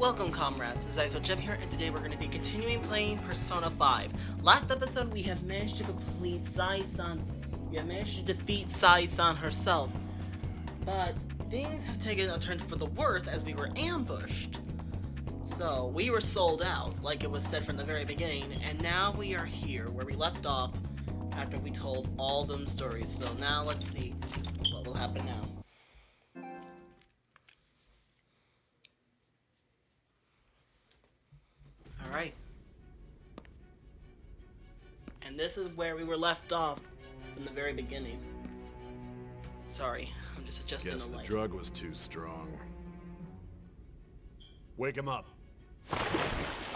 Welcome comrades, this is IceWolfGem here, and today we're going to be continuing playing Persona 5. Last episode we have managed to complete defeat Sai-san herself. But things have taken a turn for the worse as we were ambushed. So we were sold out, like it was said from the very beginning, and now we are here where we left off after we told all them stories. So now let's see what will happen now. Alright. And this is where we were left off from the very beginning. Sorry, I'm just adjusting Guess the light. the drug was too strong. Wake him up.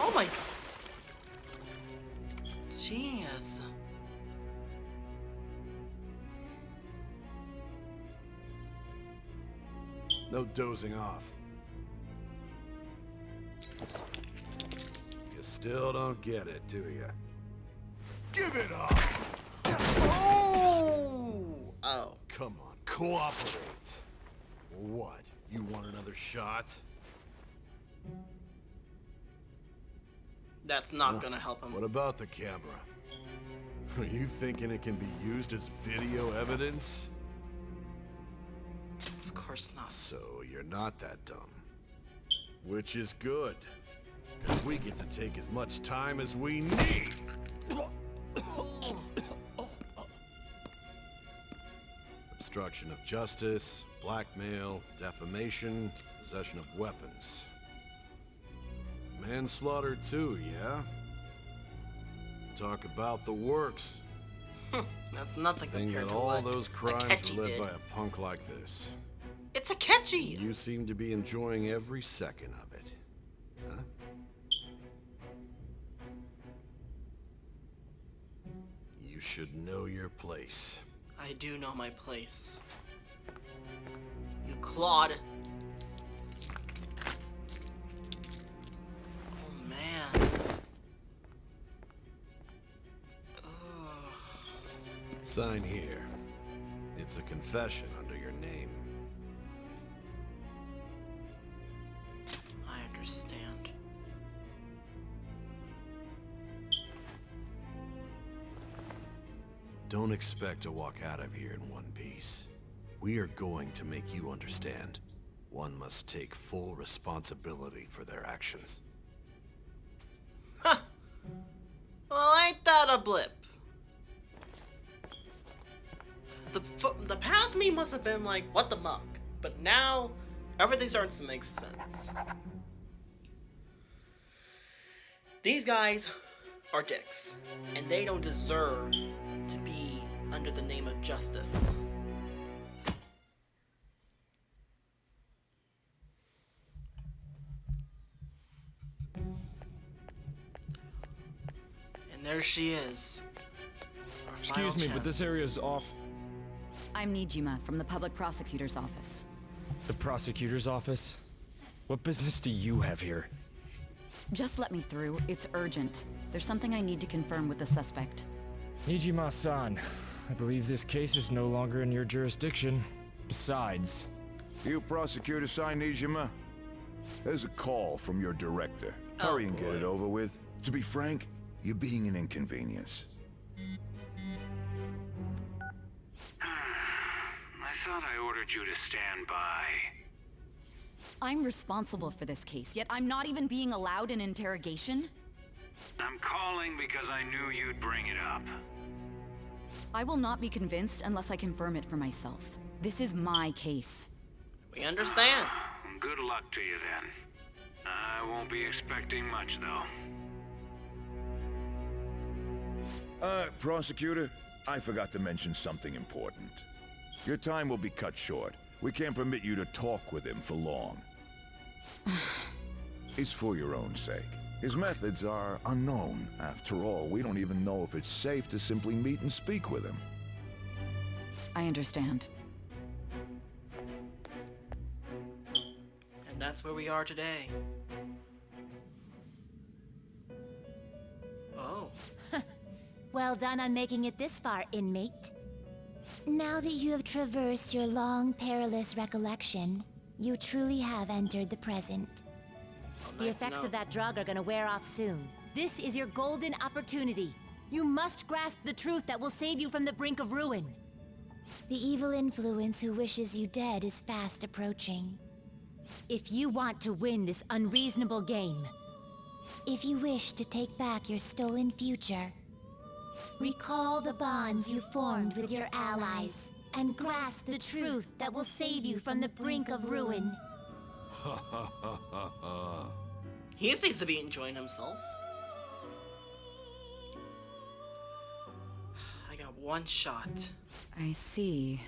Oh my... Jeez. No dozing off. You still don't get it, do you? Give it up! Oh. Come on, cooperate. What? You want another shot? That's not gonna help him. What about the camera? Are you thinking it can be used as video evidence? Of course not. So you're not that dumb. Which is good. Because we get to take as much time as we need. Obstruction of justice, blackmail, defamation, possession of weapons. Manslaughter too, yeah? Talk about the works. That's nothing Thing compared that to all what those crimes Akechi were led did. by a punk like this. It's Akechi! You seem to be enjoying every second of it. Huh? You should know your place. I do know my place. You Claude. Oh man. Ugh. Sign here. It's a confession under your name. I understand. Don't expect to walk out of here in one piece. We are going to make you understand. One must take full responsibility for their actions. Huh. Well, ain't that a blip? The past me must have been like, what the muck? But now, everything starts to make sense. These guys are dicks, and they don't deserve to be under the name of justice. And there she is. Our Excuse final me, but chance. this area is off. I'm Nijima from the public prosecutor's office. The prosecutor's office? What business do you have here? Just let me through. It's urgent. There's something I need to confirm with the suspect. Nijima-san, I believe this case is no longer in your jurisdiction. Besides... You prosecutor, sign Nijima? There's a call from your director. Oh, Hurry and get boy. it over with. To be frank, you're being an inconvenience. I thought I ordered you to stand by. I'm responsible for this case, yet I'm not even being allowed an interrogation? I'm calling because I knew you'd bring it up. I will not be convinced unless I confirm it for myself. This is my case. We understand. Good luck to you then. I won't be expecting much though. Prosecutor, I forgot to mention something important. Your time will be cut short. We can't permit you to talk with him for long. It's for your own sake. His methods are unknown. After all, we don't even know if it's safe to simply meet and speak with him. I understand. And that's where we are today. Oh. Well done on making it this far, inmate. Now that you have traversed your long, perilous recollection, you truly have entered the present. The nice to effects know. of that drug are gonna wear off soon. This is your golden opportunity. You must grasp the truth that will save you from the brink of ruin. The evil influence who wishes you dead is fast approaching. If you want to win this unreasonable game, if you wish to take back your stolen future, recall the bonds you formed with your allies and grasp the truth that will save you from the brink of ruin. Ha ha ha ha ha. He seems to be enjoying himself. I got one shot. I see.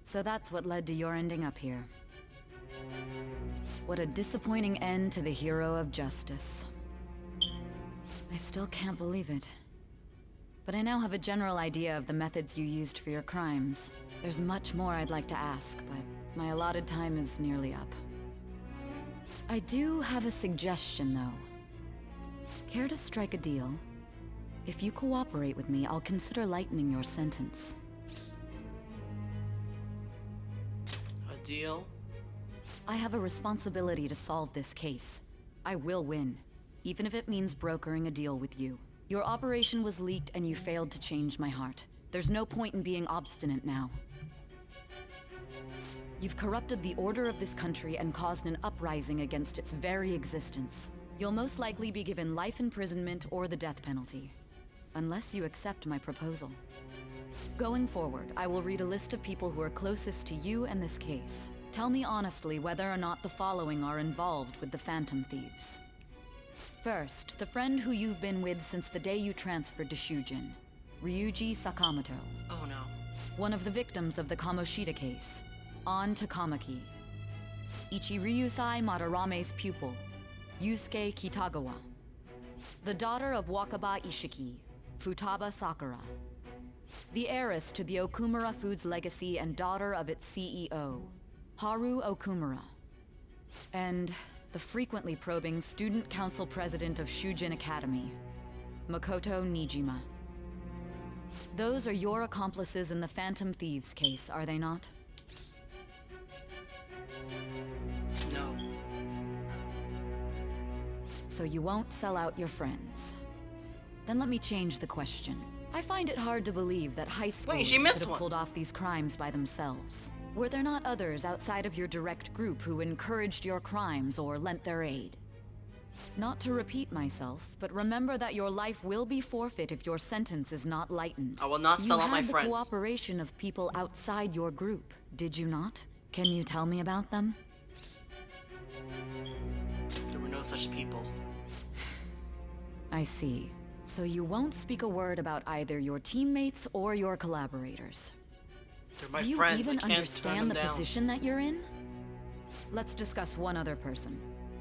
So that's what led to your ending up here. What a disappointing end to the hero of justice. I still can't believe it. But I now have a general idea of the methods you used for your crimes. There's much more I'd like to ask, but my allotted time is nearly up. I do have a suggestion, though. Care to strike a deal? If you cooperate with me, I'll consider lightening your sentence. A deal? I have a responsibility to solve this case. I will win, even if it means brokering a deal with you. Your operation was leaked and you failed to change my heart. There's no point in being obstinate now. You've corrupted the order of this country and caused an uprising against its very existence. You'll most likely be given life imprisonment or the death penalty, unless you accept my proposal. Going forward, I will read a list of people who are closest to you and this case. Tell me honestly whether or not the following are involved with the Phantom Thieves. First, the friend who you've been with since the day you transferred to Shujin, Ryuji Sakamoto. Oh no. One of the victims of the Kamoshida case, An Takamaki. Ichiryusai Madarame's pupil, Yusuke Kitagawa. The daughter of Wakaba Ishiki, Futaba Sakura. The heiress to the Okumura Foods legacy and daughter of its CEO, Haru Okumura. And the frequently probing student council president of Shujin Academy, Makoto Nijima. Those are your accomplices in the Phantom Thieves case, are they not? No. So you won't sell out your friends. Then let me change the question. I find it hard to believe that high schoolers she missed could have one. pulled off these crimes by themselves. Were there not others outside of your direct group who encouraged your crimes or lent their aid? Not to repeat myself, but remember that your life will be forfeit if your sentence is not lightened. I will not sell out my You had friends. the cooperation of people outside your group, did you not? Can you tell me about them? There were no such people. I see. So you won't speak a word about either your teammates or your collaborators. They're my Do you friends. even I can't turn understand them the down. position that you're in? Let's discuss one other person,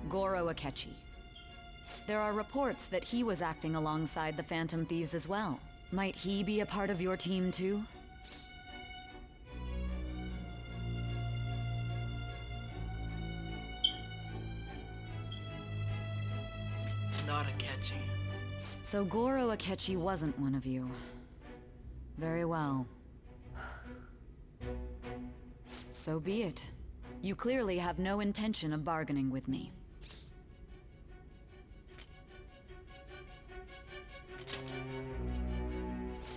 Goro Akechi. There are reports that he was acting alongside the Phantom Thieves as well. Might he be a part of your team too? Not a catchy. So Goro Akechi wasn't one of you. Very well. So be it. You clearly have no intention of bargaining with me.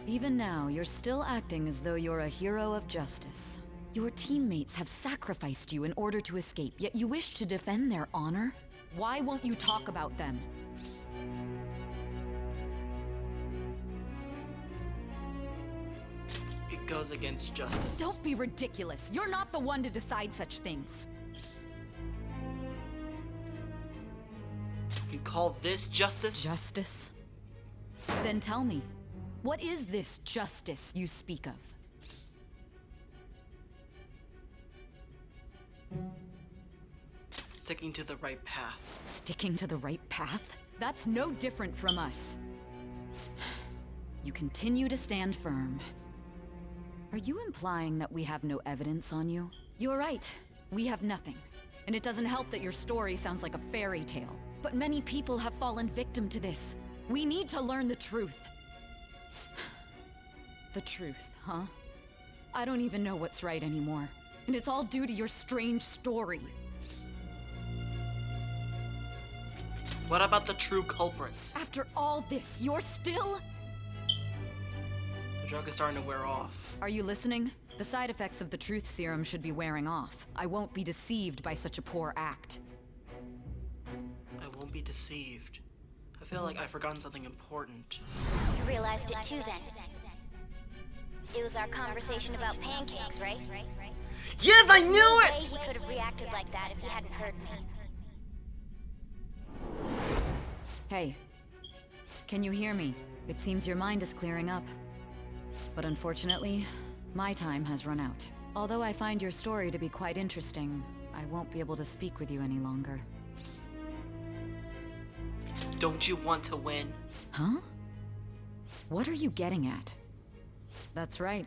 Even now, you're still acting as though you're a hero of justice. Your teammates have sacrificed you in order to escape, yet you wish to defend their honor? Why won't you talk about them? It goes against justice. Don't be ridiculous. You're not the one to decide such things. You call this justice? Justice? Then tell me, what is this justice you speak of? Sticking to the right path. Sticking to the right path? That's no different from us. You continue to stand firm. Are you implying that we have no evidence on you? You're right. We have nothing. And it doesn't help that your story sounds like a fairy tale. But many people have fallen victim to this. We need to learn the truth. The truth, huh? I don't even know what's right anymore. And it's all due to your strange story. What about the true culprit? After all this, you're still... The drug is starting to wear off. Are you listening? The side effects of the truth serum should be wearing off. I won't be deceived by such a poor act. I won't be deceived. I feel like I've forgotten something important. You realized it too then. It was our conversation about pancakes, right? Yes, I There's knew no it! way he could have reacted like that if he hadn't heard me. Hey. Can you hear me? It seems your mind is clearing up. But unfortunately, my time has run out. Although I find your story to be quite interesting, I won't be able to speak with you any longer. Don't you want to win? Huh? What are you getting at? That's right.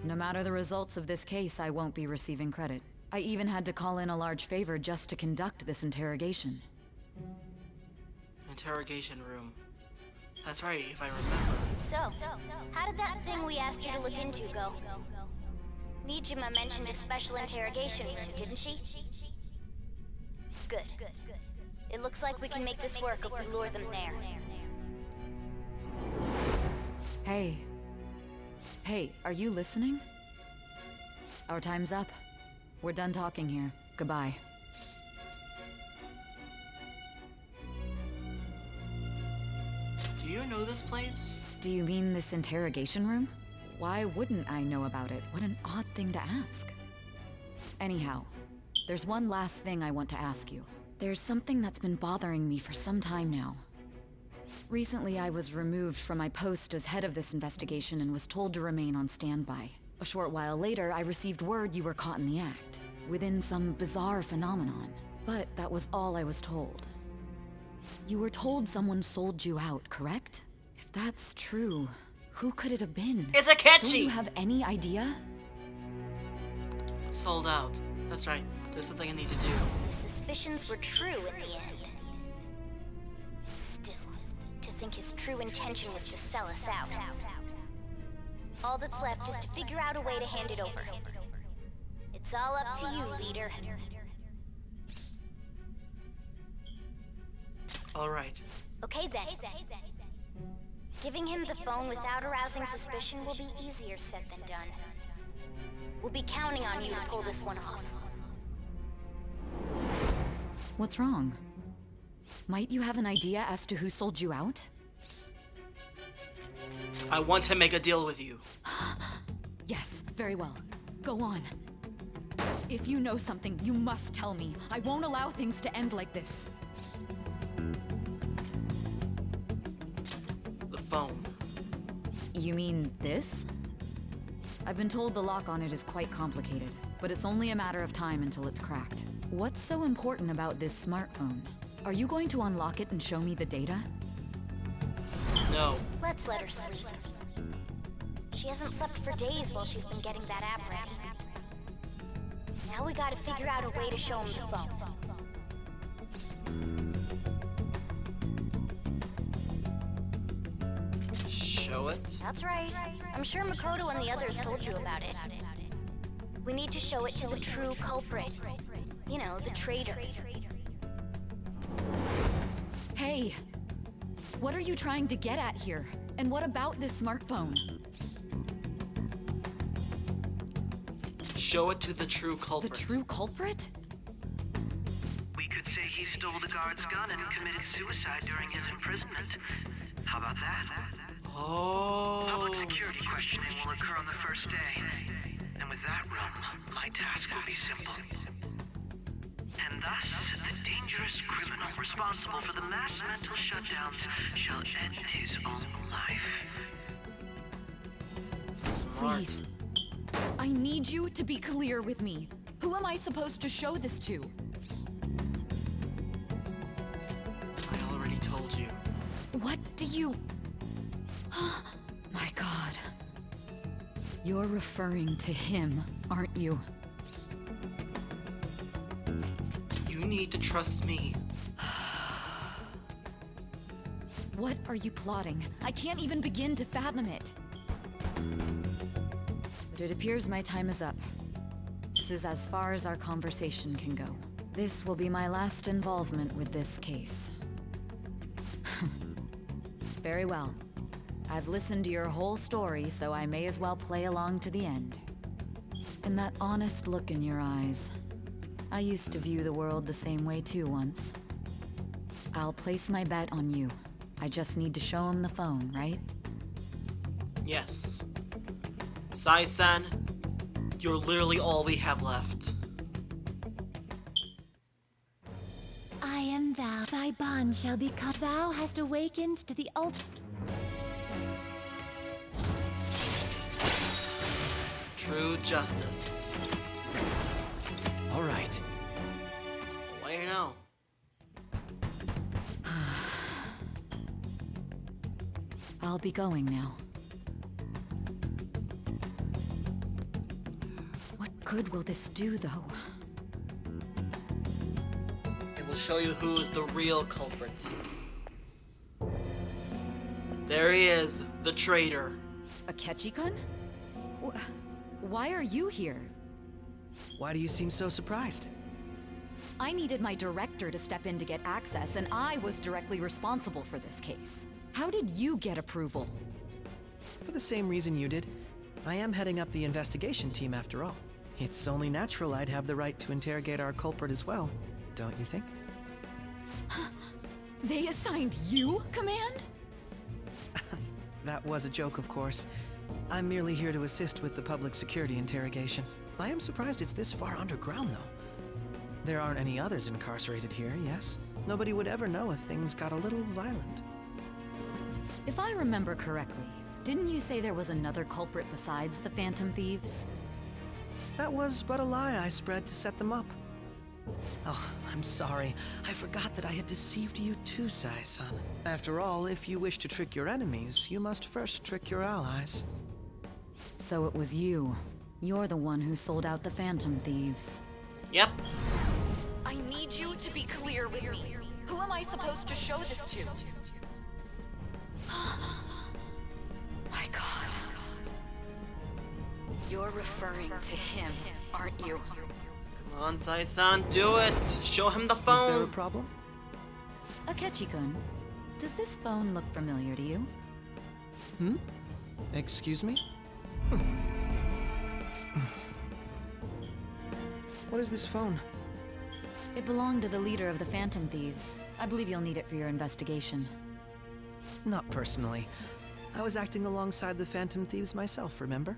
No matter the results of this case, I won't be receiving credit. I even had to call in a large favor just to conduct this interrogation. Interrogation room. That's right, if I remember. So, how did that thing we asked you to look into go? Nijima mentioned a special interrogation room, didn't she? Good. It looks like we can make this work if we lure them there. Hey. Hey, are you listening? Our time's up. We're done talking here. Goodbye. Do you know this place? Do you mean this interrogation room? Why wouldn't I know about it? What an odd thing to ask. Anyhow, there's one last thing I want to ask you. There's something that's been bothering me for some time now. Recently, I was removed from my post as head of this investigation and was told to remain on standby. A short while later, I received word you were caught in the act, within some bizarre phenomenon. But that was all I was told. You were told someone sold you out, correct? If that's true, who could it have been? It's a Don't catchy! you have any idea? Sold out. That's right. There's something I need to do. The suspicions were true in the end. Still, to think his true intention was to sell us out. All that's left is to figure out a way to hand it over. It's all up to you, leader. Alright. Okay then. Giving him the phone without arousing suspicion will be easier said than done. We'll be counting on you to pull this one off. What's wrong? Might you have an idea as to who sold you out? I want to make a deal with you. Yes, very well. Go on. If you know something, you must tell me. I won't allow things to end like this. The phone. You mean this? I've been told the lock on it is quite complicated, but it's only a matter of time until it's cracked. What's so important about this smartphone? Are you going to unlock it and show me the data? No. Let's let her sleep. She hasn't slept for days while she's been getting that app ready. Now we gotta figure out a way to show him the phone. Show it? That's right. I'm sure Makoto and the others told you about it. We need to show it to the true culprit. You know, the traitor. Hey! What are you trying to get at here? And what about this smartphone? Show it to the true The culprit. true culprit? We could say he stole the guard's gun and committed suicide during his imprisonment. How about that? Oh. Public security questioning will occur on the first day. And with that realm, my task will be simple. And thus, the dangerous criminal responsible for the mass mental shutdowns shall end his own life. Smart. Please. I need you to be clear with me. Who am I supposed to show this to? I already told you. What do you... My God. You're referring to him, aren't you? You need to trust me. What are you plotting? I can't even begin to fathom it. But it appears my time is up. This is as far as our conversation can go. This will be my last involvement with this case. Very well. I've listened to your whole story, so I may as well play along to the end. And that honest look in your eyes. I used to view the world the same way too once. I'll place my bet on you. I just need to show him the phone, right? Yes. Sai-san, you're literally all we have left. I am thou. Thy bond shall become. Thou hast awakened to the ultimate. True justice. All right. What do you know? I'll be going now. What good will this do, though? It will show you who is the real culprit. There he is, the traitor. Akechi-kun? Why are you here? Why do you seem so surprised? I needed my director to step in to get access, and I was directly responsible for this case. How did you get approval? For the same reason you did. I am heading up the investigation team after all. It's only natural I'd have the right to interrogate our culprit as well, don't you think? They assigned you command? That was a joke, of course. I'm merely here to assist with the public security interrogation. I am surprised it's this far underground, though. There aren't any others incarcerated here, yes? Nobody would ever know if things got a little violent. If I remember correctly, didn't you say there was another culprit besides the Phantom Thieves? That was but a lie I spread to set them up. Oh, I'm sorry. I forgot that I had deceived you too, Sai-san. After all, if you wish to trick your enemies, you must first trick your allies. So it was you. You're the one who sold out the Phantom Thieves. Yep. I need you to be clear with me. Who am I supposed to show this to? My God. You're referring to him, aren't you? Come on, Sai-san, do it! Show him the Is there a phone! problem? Akechi-kun, does this phone look familiar to you? Hmm? Excuse me? What is this phone? It belonged to the leader of the Phantom Thieves. I believe you'll need it for your investigation. Not personally. I was acting alongside the Phantom Thieves myself, remember?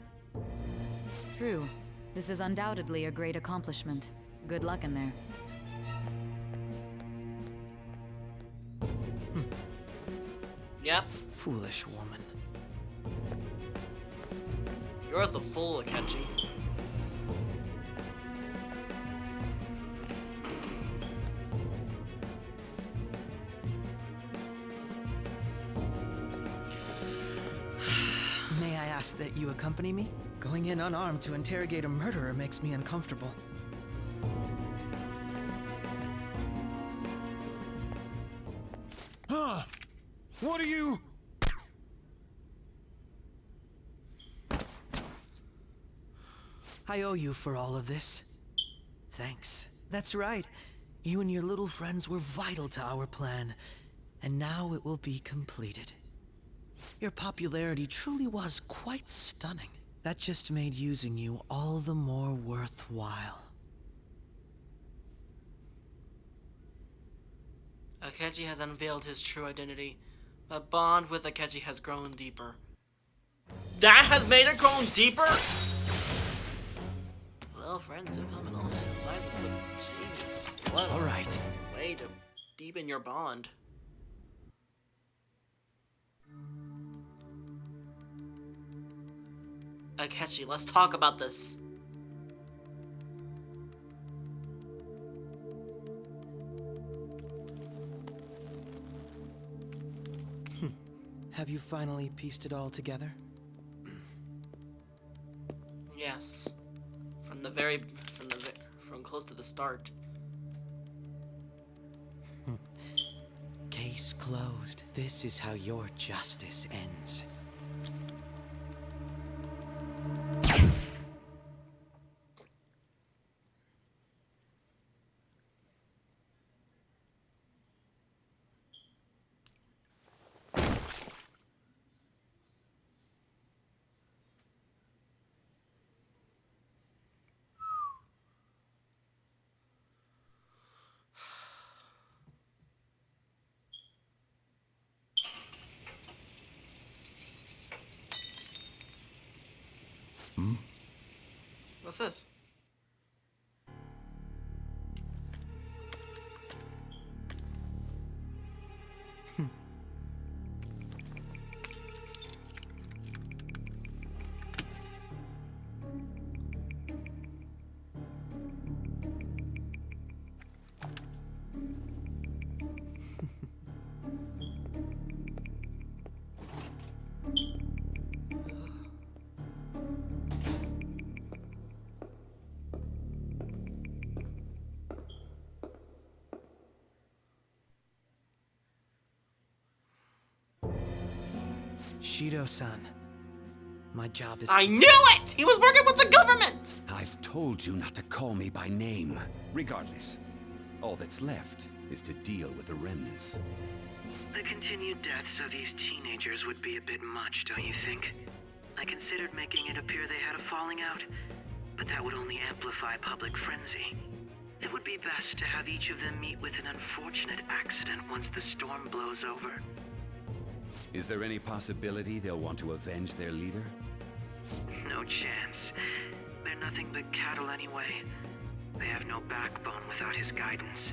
True. This is undoubtedly a great accomplishment. Good luck in there. Yep, Foolish woman. you're the fool, Akechi. May I ask that you accompany me? Going in unarmed to interrogate a murderer makes me uncomfortable. Huh? What are you? I owe you for all of this. Thanks. That's right. You and your little friends were vital to our plan, and now it will be completed. Your popularity truly was quite stunning. That just made using you all the more worthwhile. Akechi has unveiled his true identity. My bond with Akechi has grown deeper. That has made it grown deeper? Well, friends have come in all sizes, but jeez. What All right. a way to deepen your bond. Akechi, let's talk about this. Have you finally pieced it all together? Yes. From close to the start. Case closed. This is how your justice ends. What's this? Shido-san, my job is... I knew it! He was working with the government! I've told you not to call me by name. Regardless, all that's left is to deal with the remnants. The continued deaths of these teenagers would be a bit much, don't you think? I considered making it appear they had a falling out, but that would only amplify public frenzy. It would be best to have each of them meet with an unfortunate accident once the storm blows over. Is there any possibility they'll want to avenge their leader? No chance. They're nothing but cattle anyway. They have no backbone without his guidance.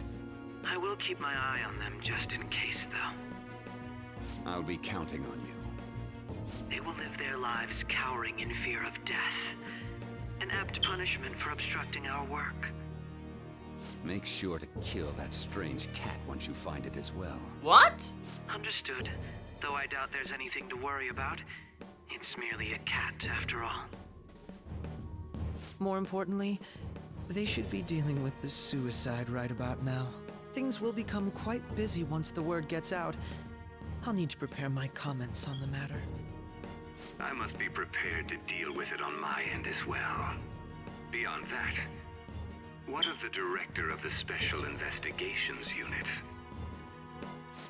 I will keep my eye on them just in case, though. I'll be counting on you. They will live their lives cowering in fear of death. An apt punishment for obstructing our work. Make sure to kill that strange cat once you find it as well. What? Understood. Though I doubt there's anything to worry about. It's merely a cat, after all. More importantly, they should be dealing with the suicide right about now. Things will become quite busy once the word gets out. I'll need to prepare my comments on the matter. I must be prepared to deal with it on my end as well. Beyond that, what of the director of the Special Investigations Unit?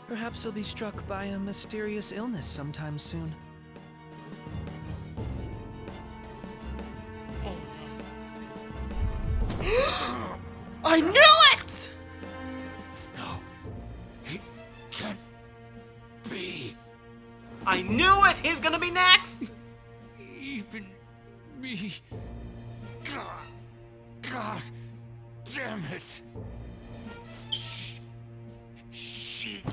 Perhaps he'll be struck by a mysterious illness sometime soon. I knew it! No. It can't be. I knew it! He's gonna be next! Even me. God damn it. Shit.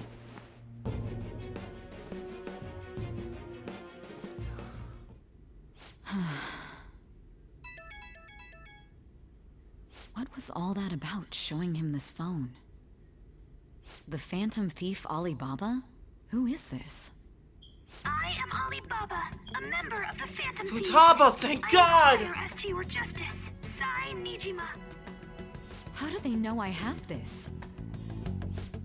What was all that about, showing him this phone? The Phantom Thief Alibaba? Who is this? I am Alibaba, a member of the Phantom Thieves. Futaba, thank God! I am here to your justice, Sai Nijima. How do they know I have this?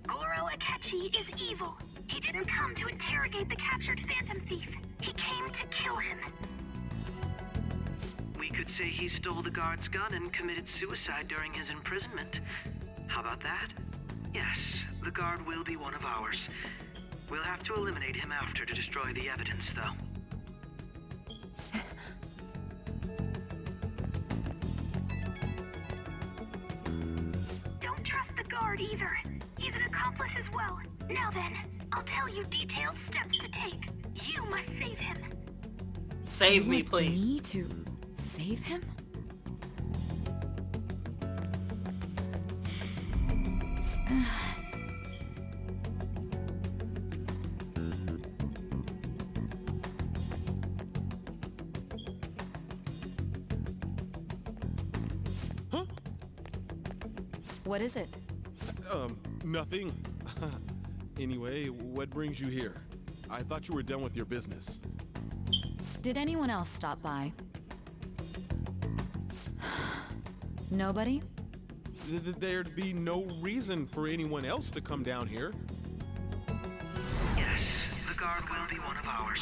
Goro Akechi is evil. He didn't come to interrogate the captured Phantom Thief. He came to kill him. We could say he stole the guard's gun and committed suicide during his imprisonment. How about that? Yes, the guard will be one of ours. We'll have to eliminate him after to destroy the evidence, though. Don't trust the guard either. He's an accomplice as well. Now then, I'll tell you detailed steps to take. You must save him. Save You me, want please. Me to save him? Huh? What is it? Nothing. Anyway, what brings you here? I thought you were done with your business. Did anyone else stop by? Nobody? There'd be no reason for anyone else to come down here. Yes, the guard will be one of ours.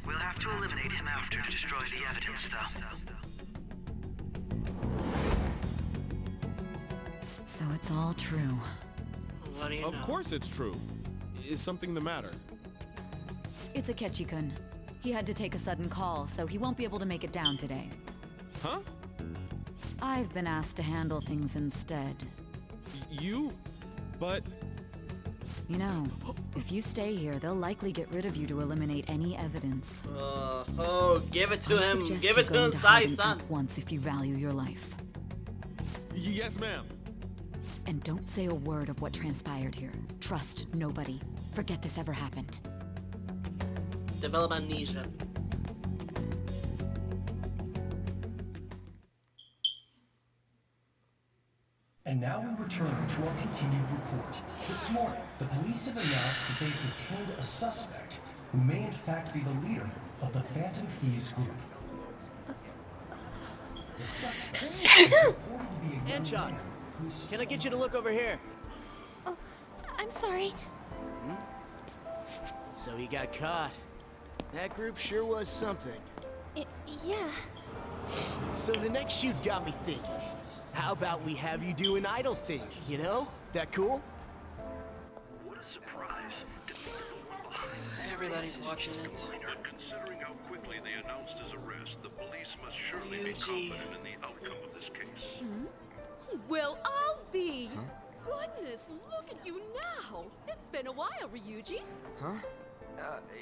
We'll have to eliminate him after to destroy the evidence, though. So it's all true. What do you Of know? course it's true. Is something the matter? It's Akechi-kun. He had to take a sudden call, so he won't be able to make it down today. Huh? I've been asked to handle things instead. You? But... You know, if you stay here, they'll likely get rid of you to eliminate any evidence. Oh, give it to I him. suggest Give you it go to him, into hiding Sai-san. at once if you value your life. Yes, ma'am. And don't say a word of what transpired here. Trust nobody. Forget this ever happened. Develop amnesia. And now we return to our continued report. This morning, the police have announced that they've detained a suspect who may in fact be the leader of the Phantom Thieves group. The suspect is reported to be a young Anchon, man who's... can I get you to look over here? Oh, I'm sorry. So he got caught. That group sure was something. Yeah. So the next shoot got me thinking. How about we have you do an idol thing, you know? That cool? What a surprise. Everybody's watching it. Considering how quickly they announced his arrest, the police must surely be confident in the outcome of this case. Well, I'll be. Goodness, look at you now. It's been a while, Ryuji. Huh?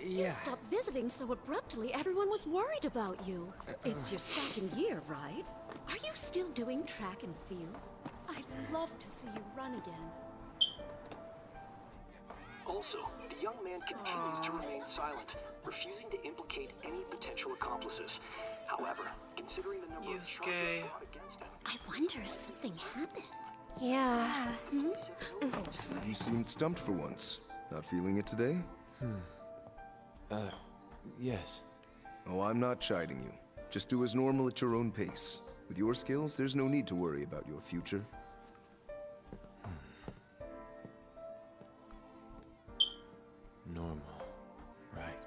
You stopped visiting so abruptly, everyone was worried about you. It's your second year, right? Are you still doing track and field? I'd love to see you run again. Also, the young man continues to remain silent, refusing to implicate any potential accomplices. However, considering the number of charges brought against him... I wonder if something happened. Yeah. You seemed stumped for once. Not feeling it today? Yes. Oh, I'm not chiding you. Just do as normal at your own pace. With your skills, there's no need to worry about your future. Normal. Right.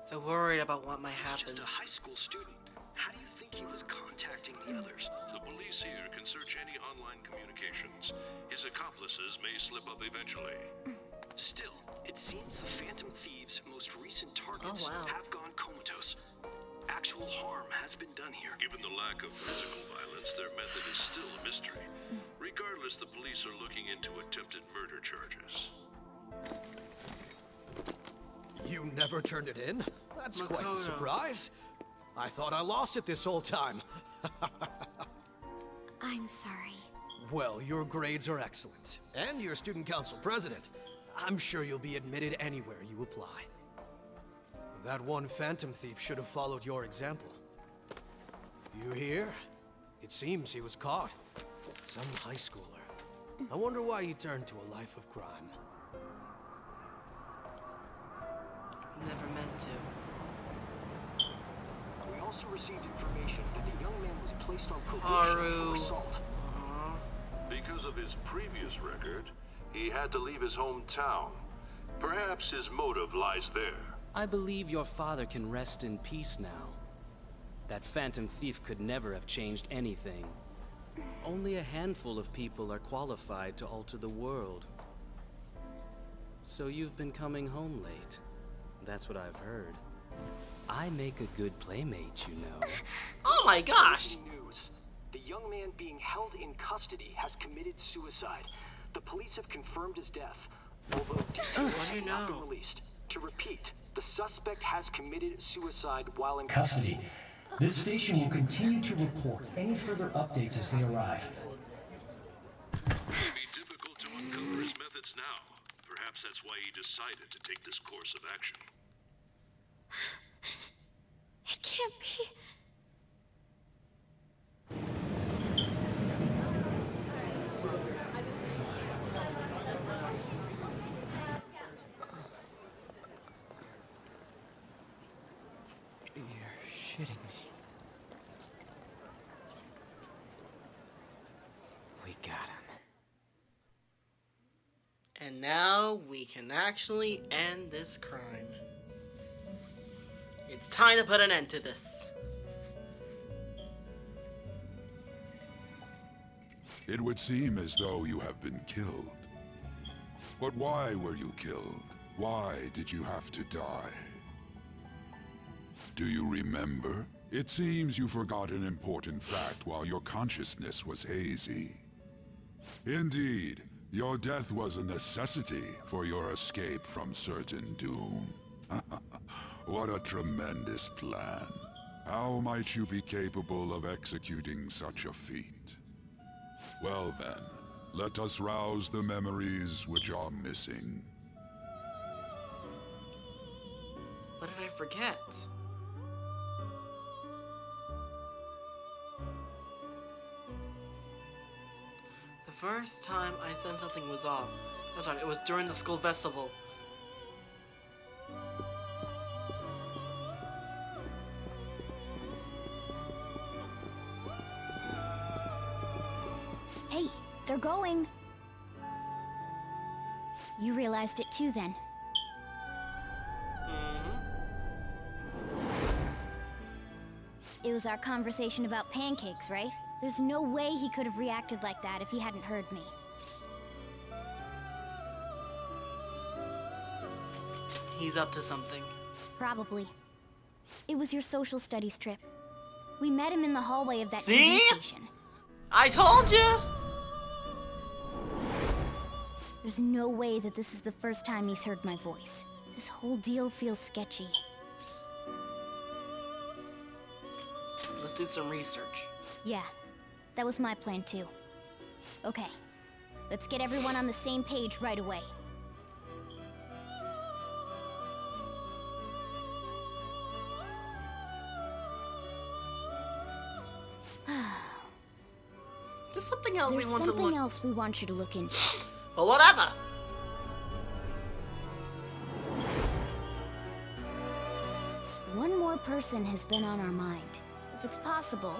They're worried about what might happen. Just a high school student. How do you think he was contacting the others? The police here can search any online communications. His accomplices may slip up eventually. Still, it seems the Phantom Thieves' most recent targets have gone comatose. Actual harm has been done here. Given the lack of physical violence, their method is still a mystery. Regardless, the police are looking into attempted murder charges. You never turned it in? That's quite the surprise. I thought I lost it this whole time. I'm sorry. Well, your grades are excellent. And you're student council president. I'm sure you'll be admitted anywhere you apply. That one Phantom Thief should have followed your example. You hear? It seems he was caught. Some high schooler. I wonder why he turned to a life of crime. Never meant to. We also received information that the young man was placed on probation for assault. Because of his previous record, he had to leave his hometown. Perhaps his motive lies there. I believe your father can rest in peace now. That Phantom Thief could never have changed anything. Only a handful of people are qualified to alter the world. So you've been coming home late. That's what I've heard. I make a good playmate, you know. Oh my gosh! News. The young man being held in custody has committed suicide. The police have confirmed his death, although details have not been released. To repeat, the suspect has committed suicide while in custody. This station will continue to report any further updates as they arrive. It may be difficult to uncover his methods now. Perhaps that's why he decided to take this course of action. It can't be. You're shitting me. We got him. And now we can actually end this crime. It's time to put an end to this. It would seem as though you have been killed. But why were you killed? Why did you have to die? Do you remember? It seems you forgot an important fact while your consciousness was hazy. Indeed, Your death was a necessity for your escape from certain doom. What a tremendous plan. How might you be capable of executing such a feat? Well then, let us rouse the memories which are missing. What did I forget? The first time I said something was off. That's right, it was during the school festival. Hey, they're going. You realized it too, then. It was our conversation about pancakes, right? There's no way he could have reacted like that if he hadn't heard me. He's up to something. Probably. It was your social studies trip. We met him in the hallway of that See? TV station. I told you! There's no way that this is the first time he's heard my voice. This whole deal feels sketchy. Let's do some research. Yeah, that was my plan too. Okay, let's get everyone on the same page right away. There's something else There's we want to something look. else we want you to look into. Well, whatever. One more person has been on our mind. If it's possible,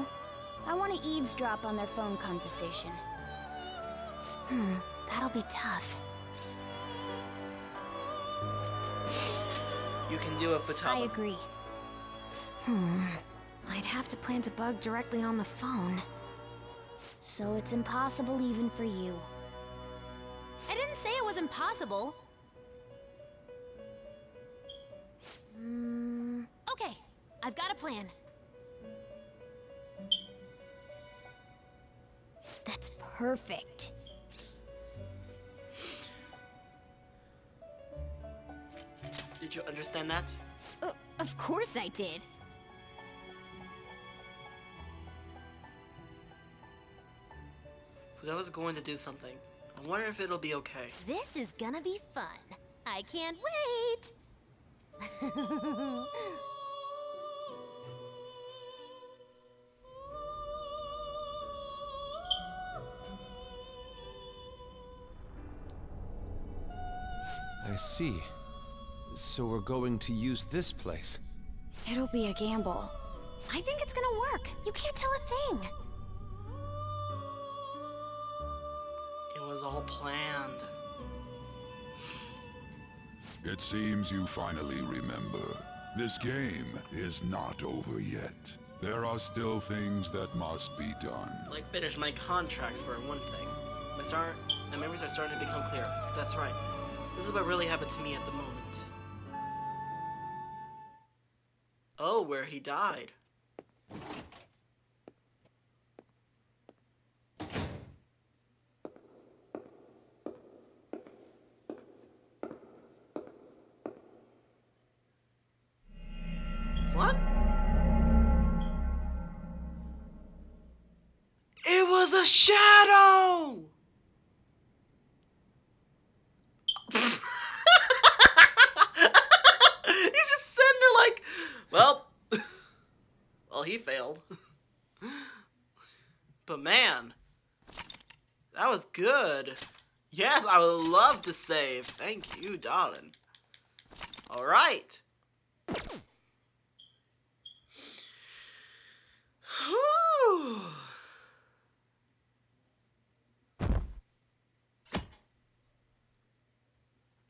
I want to eavesdrop on their phone conversation. That'll be tough. You can do it, Futaba. I agree. I'd have to plant a bug directly on the phone. So it's impossible even for you. I didn't say it was impossible. Okay, I've got a plan. That's perfect. Did you understand that? Of course I did. Because I was going to do something. I wonder if it'll be okay. This is gonna be fun. I can't wait! I see. So we're going to use this place. It'll be a gamble. I think it's gonna work. You can't tell a thing. It was all planned. It seems you finally remember. This game is not over yet. There are still things that must be done. Like finish my contracts for one thing. My memories are starting to become clear. That's right. This is what really happened to me at the moment. Oh, where he died. What? It was a shadow! He's just sitting there like, well, he failed. But man, that was good. Yes, I would love to save. Thank you, darling. All right. Whew.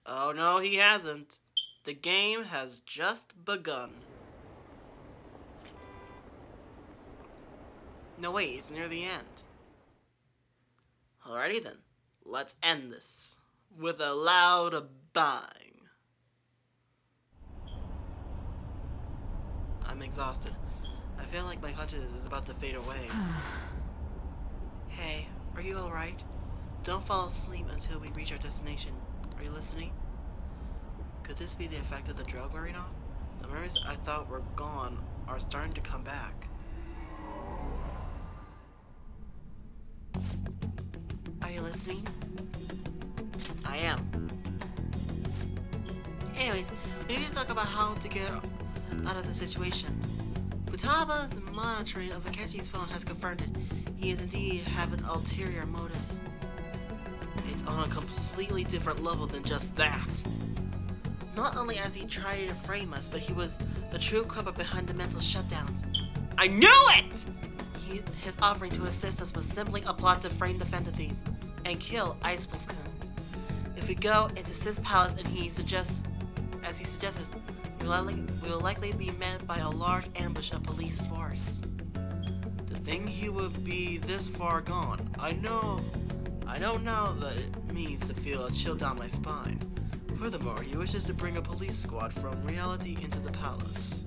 Oh no, he hasn't. The game has just begun. No wait, it's near the end. Alrighty then, let's end this with a loud bang. I'm exhausted. I feel like my consciousness is about to fade away. Hey, are you alright? Don't fall asleep until we reach our destination. Are you listening? Could this be the effect of the drug wearing off? The memories I thought were gone are starting to come back. Are you listening? I am. Anyways, we need to talk about how to get out of the situation. Futaba's monitoring of Akechi's phone has confirmed it. He is indeed have an ulterior motive. It's on a completely different level than just that. Not only has he tried to frame us, but he was the true culprit behind the mental shutdowns. I knew it! His offering to assist us was simply a plot to frame the Phantom Thieves and kill IceWolfGem. If we go into Sis Palace and he suggested, we will likely be met by a large ambush of police force. To think he would be this far gone, I don't know that it means to feel a chill down my spine. Furthermore, he wishes to bring a police squad from reality into the palace.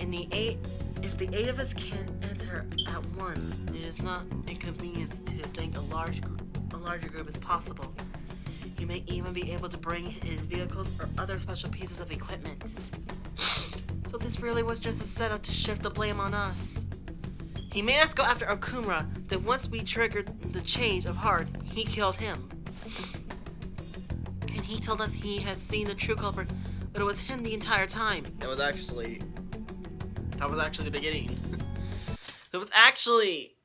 If the 8 of us can enter at once, it is not inconvenient to think a larger group is possible. He may even be able to bring in vehicles or other special pieces of equipment. So this really was just a setup to shift the blame on us. He made us go after Okumura, then once we triggered the change of heart, he killed him. And he told us he has seen the true culprit, but it was him the entire time. That was actually the beginning. That was actually,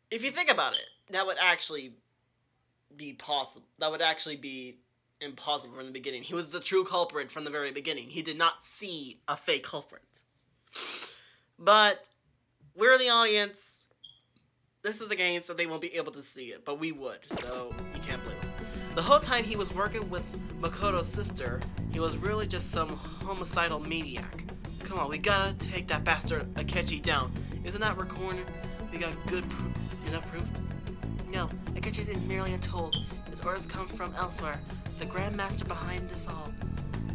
if you think about it, that would actually be possible. That would actually be impossible from the beginning. He was the true culprit from the very beginning. He did not see a fake culprit. But we're the audience. This is the game, so they won't be able to see it, but we would, so you can't blame him. The whole time he was working with Makoto's sister, he was really just some homicidal maniac. Come on, we gotta take that bastard Akechi down. Isn't that recorded? We got good proof. Enough proof? No, Akechi is merely a tool. His orders come from elsewhere. The Grand Master behind this all.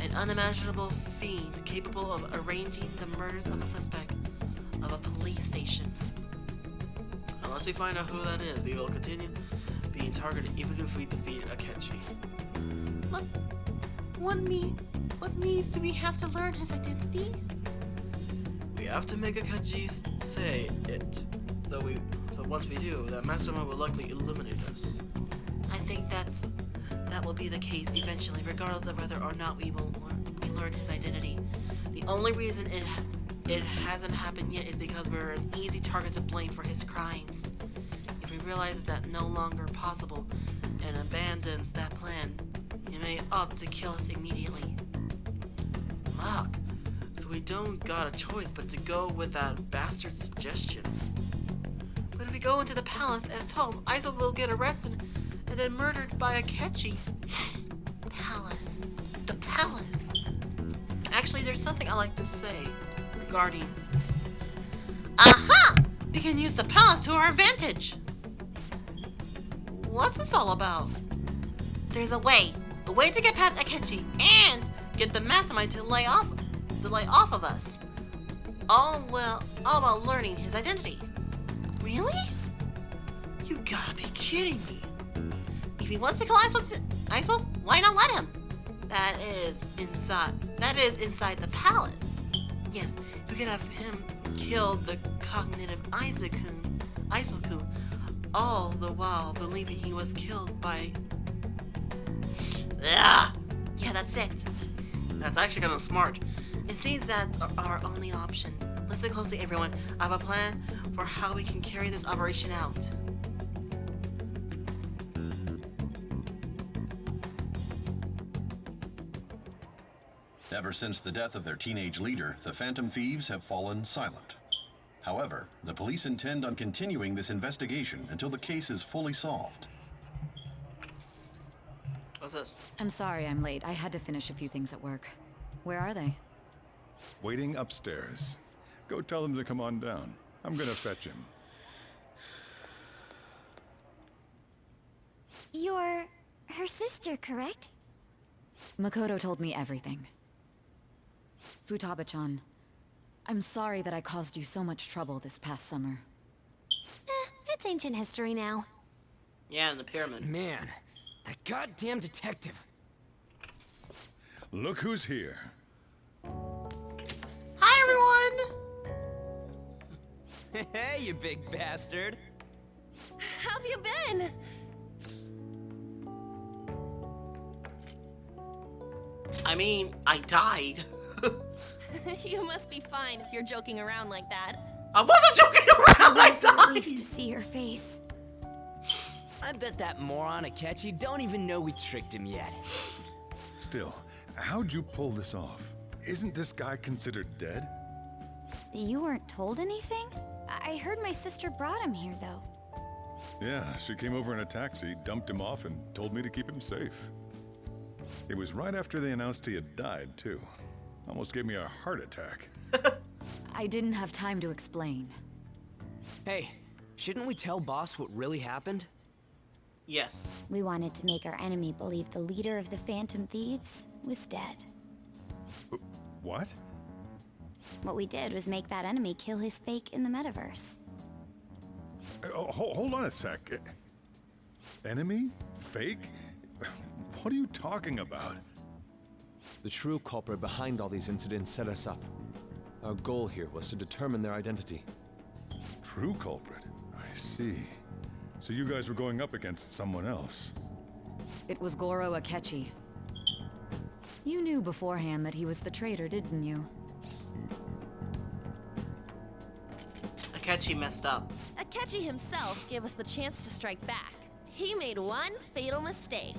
An unimaginable fiend capable of arranging the murders of a suspect of a police station. Unless we find out who that is, we will continue being targeted even if we defeat Akechi. What means do we have to learn his identity? We have to make Akechi say it. So once we do, that mastermind will likely eliminate us. I think that will be the case eventually, regardless of whether or not we learn his identity. The only reason it hasn't happened yet is because we're an easy target to blame for his crimes. If he realizes that no longer possible and abandons that plan, he may opt to kill us immediately. Fuck. So we don't got a choice but to go with that bastard's suggestion. But if we go into the palace as told, Aizo will get arrested and then murdered by Akechi. Palace. The palace. Actually, there's something I like to say regarding... Aha! We can use the palace to our advantage! What's this all about? There's a way to get past Akechi and get the mastermind to lay off of us. All while learning his identity. Really? You gotta be kidding me. If he wants to kill IceWolf, why not let him? That is inside the palace. Yes, we could have him kill the cognitive IceWolf-kun, all the while believing he was killed by... Yeah, that's it. That's actually kind of smart. It seems that's our only option. Listen closely, everyone. I have a plan for how we can carry this operation out. Ever since the death of their teenage leader, the Phantom Thieves have fallen silent. However, the police intend on continuing this investigation until the case is fully solved. What's this? I'm sorry I'm late. I had to finish a few things at work. Where are they? Waiting upstairs. Go tell them to come on down. I'm gonna fetch him. You're her sister, correct? Makoto told me everything. Futaba-chan, I'm sorry that I caused you so much trouble this past summer. It's ancient history now. Yeah, in the pyramid. Man, that goddamn detective. Look who's here. Hi, everyone! Hey, you big bastard. How have you been? I mean, I died. You must be fine if you're joking around like that. I wasn't joking around, I It's a relief died! to see your face. I bet that moron Akechi don't even know we tricked him yet. Still, how'd you pull this off? Isn't this guy considered dead? You weren't told anything? I heard my sister brought him here, though. Yeah, she came over in a taxi, dumped him off, and told me to keep him safe. It was right after they announced he had died, too. Almost gave me a heart attack. I didn't have time to explain. Hey, shouldn't we tell Boss what really happened? Yes. We wanted to make our enemy believe the leader of the Phantom Thieves was dead. What? What we did was make that enemy kill his fake in the metaverse. Hold on a sec. Enemy? Fake? What are you talking about? The true culprit behind all these incidents set us up. Our goal here was to determine their identity. True culprit? I see. So you guys were going up against someone else. It was Goro Akechi. You knew beforehand that he was the traitor, didn't you? Akechi messed up. Akechi himself gave us the chance to strike back. He made one fatal mistake.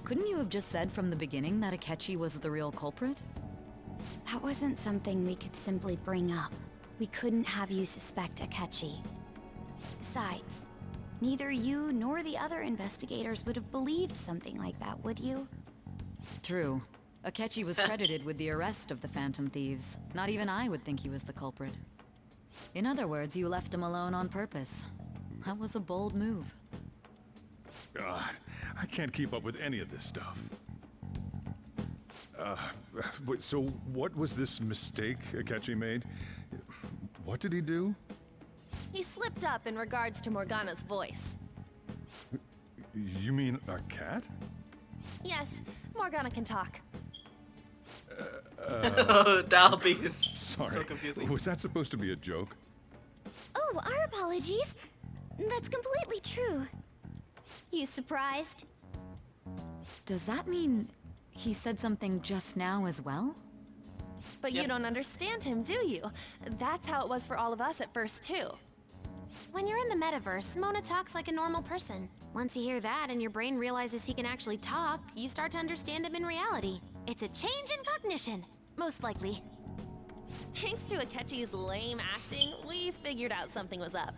Couldn't you have just said from the beginning that Akechi was the real culprit? That wasn't something we could simply bring up. We couldn't have you suspect Akechi. Besides, neither you nor the other investigators would have believed something like that, would you? True. Akechi was credited with the arrest of the Phantom Thieves. Not even I would think he was the culprit. In other words, you left him alone on purpose. That was a bold move. God, I can't keep up with any of this stuff. So what was this mistake Akechi made? What did he do? He slipped up in regards to Morgana's voice. You mean a cat? Yes, Morgana can talk. That'll be Sorry. so confusing. Was that supposed to be a joke? Oh, our apologies. That's completely true. You surprised? Does that mean he said something just now as well? But you don't understand him, do you? That's how it was for all of us at first, too. When you're in the metaverse, Mona talks like a normal person. Once you hear that and your brain realizes he can actually talk, you start to understand him in reality. It's a change in cognition, most likely. Thanks to Akechi's lame acting, we figured out something was up.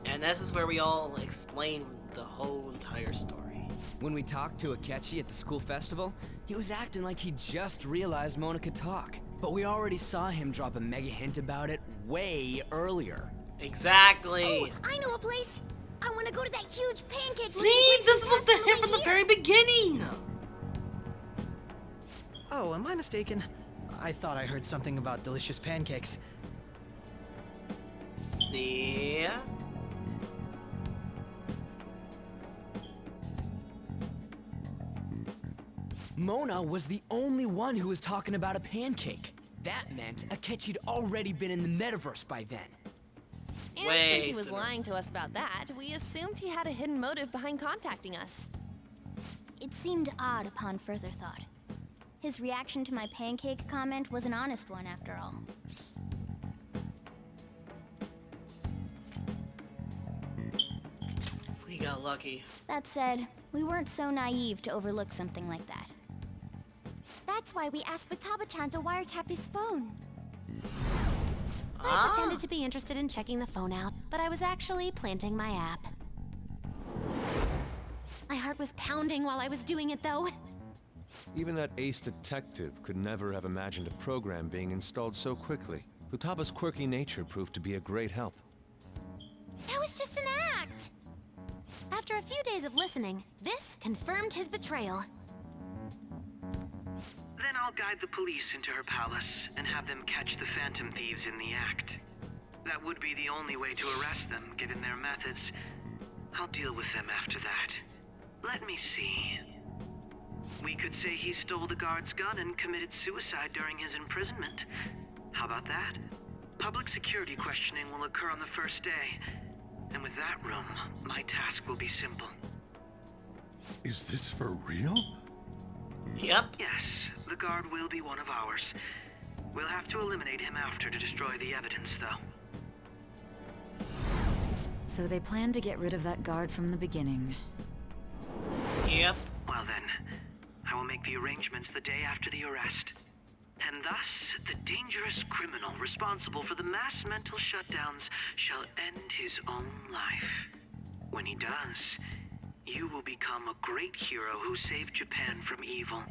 And this is where we all explain the whole entire story. When we talked to Akechi at the school festival, he was acting like he just realized Mona could talk. But we already saw him drop a mega hint about it way earlier. Exactly. Oh, I know a place. I want to go to that huge pancake. See, this was the hint from the very beginning. Oh, am I mistaken? I thought I heard something about delicious pancakes. See? Mona was the only one who was talking about a pancake. That meant Akechi'd already been in the metaverse by then. And since he was lying to us about that, we assumed he had a hidden motive behind contacting us. It seemed odd upon further thought. His reaction to my pancake comment was an honest one, after all. We got lucky. That said, we weren't so naive to overlook something like that. That's why we asked Futaba-chan to wiretap his phone. I pretended to be interested in checking the phone out, but I was actually planting my app. My heart was pounding while I was doing it, though. Even that ace detective could never have imagined a program being installed so quickly. Futaba's quirky nature proved to be a great help. That was just an act! After a few days of listening, this confirmed his betrayal. Then I'll guide the police into her palace and have them catch the Phantom Thieves in the act. That would be the only way to arrest them, given their methods. I'll deal with them after that. Let me see. We could say he stole the guard's gun and committed suicide during his imprisonment. How about that? Public security questioning will occur on the first day. And with that room, my task will be simple. Is this for real? Yep. Yes, the guard will be one of ours. We'll have to eliminate him after to destroy the evidence, though. So they planned to get rid of that guard from the beginning. Yep. Well then, I will make the arrangements the day after the arrest. And thus, the dangerous criminal responsible for the mass mental shutdowns shall end his own life. When he does, you will become a great hero who saved Japan from evil.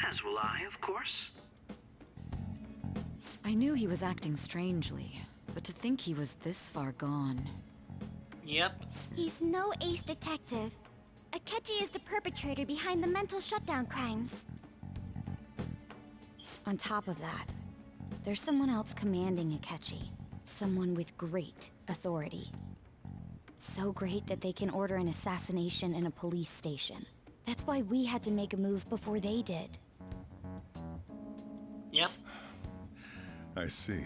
As will I, of course. I knew he was acting strangely, but to think he was this far gone. Yep. He's no ace detective. Akechi is the perpetrator behind the mental shutdown crimes. On top of that, there's someone else commanding Akechi. Someone with great authority. So great that they can order an assassination in a police station. That's why we had to make a move before they did. Yep. I see.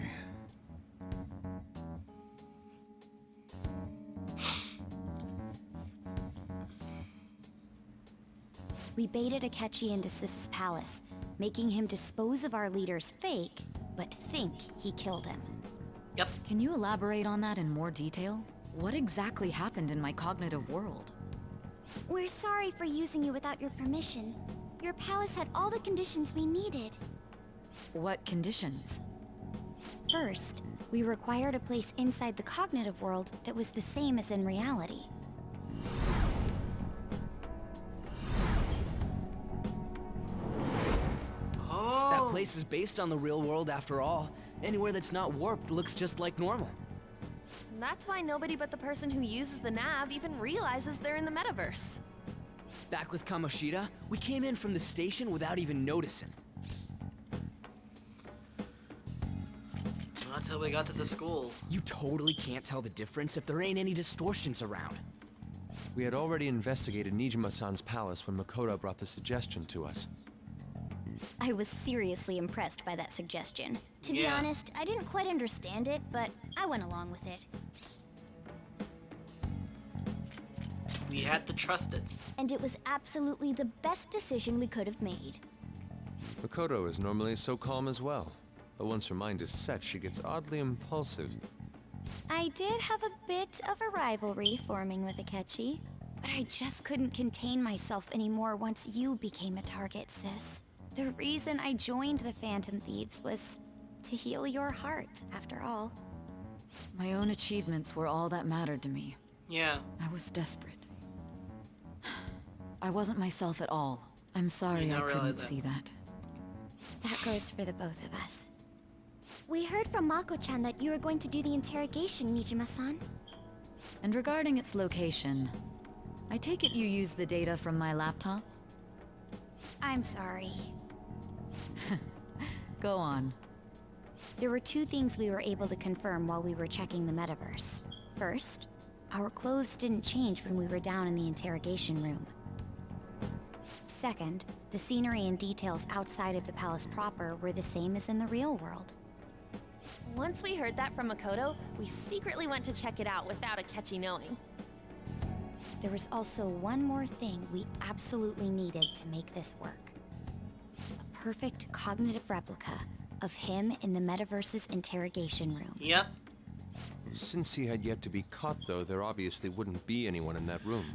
We baited Akechi into Sis's palace, making him dispose of our leader's fake, but think he killed him. Yep. Can you elaborate on that in more detail? What exactly happened in my cognitive world? We're sorry for using you without your permission. Your palace had all the conditions we needed. What conditions? First, we required a place inside the cognitive world that was the same as in reality. That place is based on the real world after all. Anywhere that's not warped looks just like normal. That's why nobody but the person who uses the nav even realizes they're in the metaverse. Back with Kamoshida, we came in from the station without even noticing. That's how we got to the school. You totally can't tell the difference if there ain't any distortions around. We had already investigated Nijima-san's palace when Makoto brought the suggestion to us. I was seriously impressed by that suggestion. To be Yeah. honest, I didn't quite understand it, but I went along with it. We had to trust it. And it was absolutely the best decision we could have made. Makoto is normally so calm as well, but once her mind is set, she gets oddly impulsive. I did have a bit of a rivalry forming with Akechi, but I just couldn't contain myself anymore once you became a target, sis. The reason I joined the Phantom Thieves was to heal your heart, after all. My own achievements were all that mattered to me. Yeah. I was desperate. I wasn't myself at all. I'm sorry You I don't couldn't realize that. see that. That goes for the both of us. We heard from Mako-chan that you were going to do the interrogation, Nijima-san. And regarding its location, I take it you used the data from my laptop? I'm sorry. Go on. There were two things we were able to confirm while we were checking the metaverse. First, our clothes didn't change when we were down in the interrogation room. Second, the scenery and details outside of the palace proper were the same as in the real world. Once we heard that from Makoto, we secretly went to check it out without Akechi knowing. There was also one more thing we absolutely needed to make this work. A perfect cognitive replica of him in the metaverse's interrogation room. Yep. Since he had yet to be caught, though, there obviously wouldn't be anyone in that room.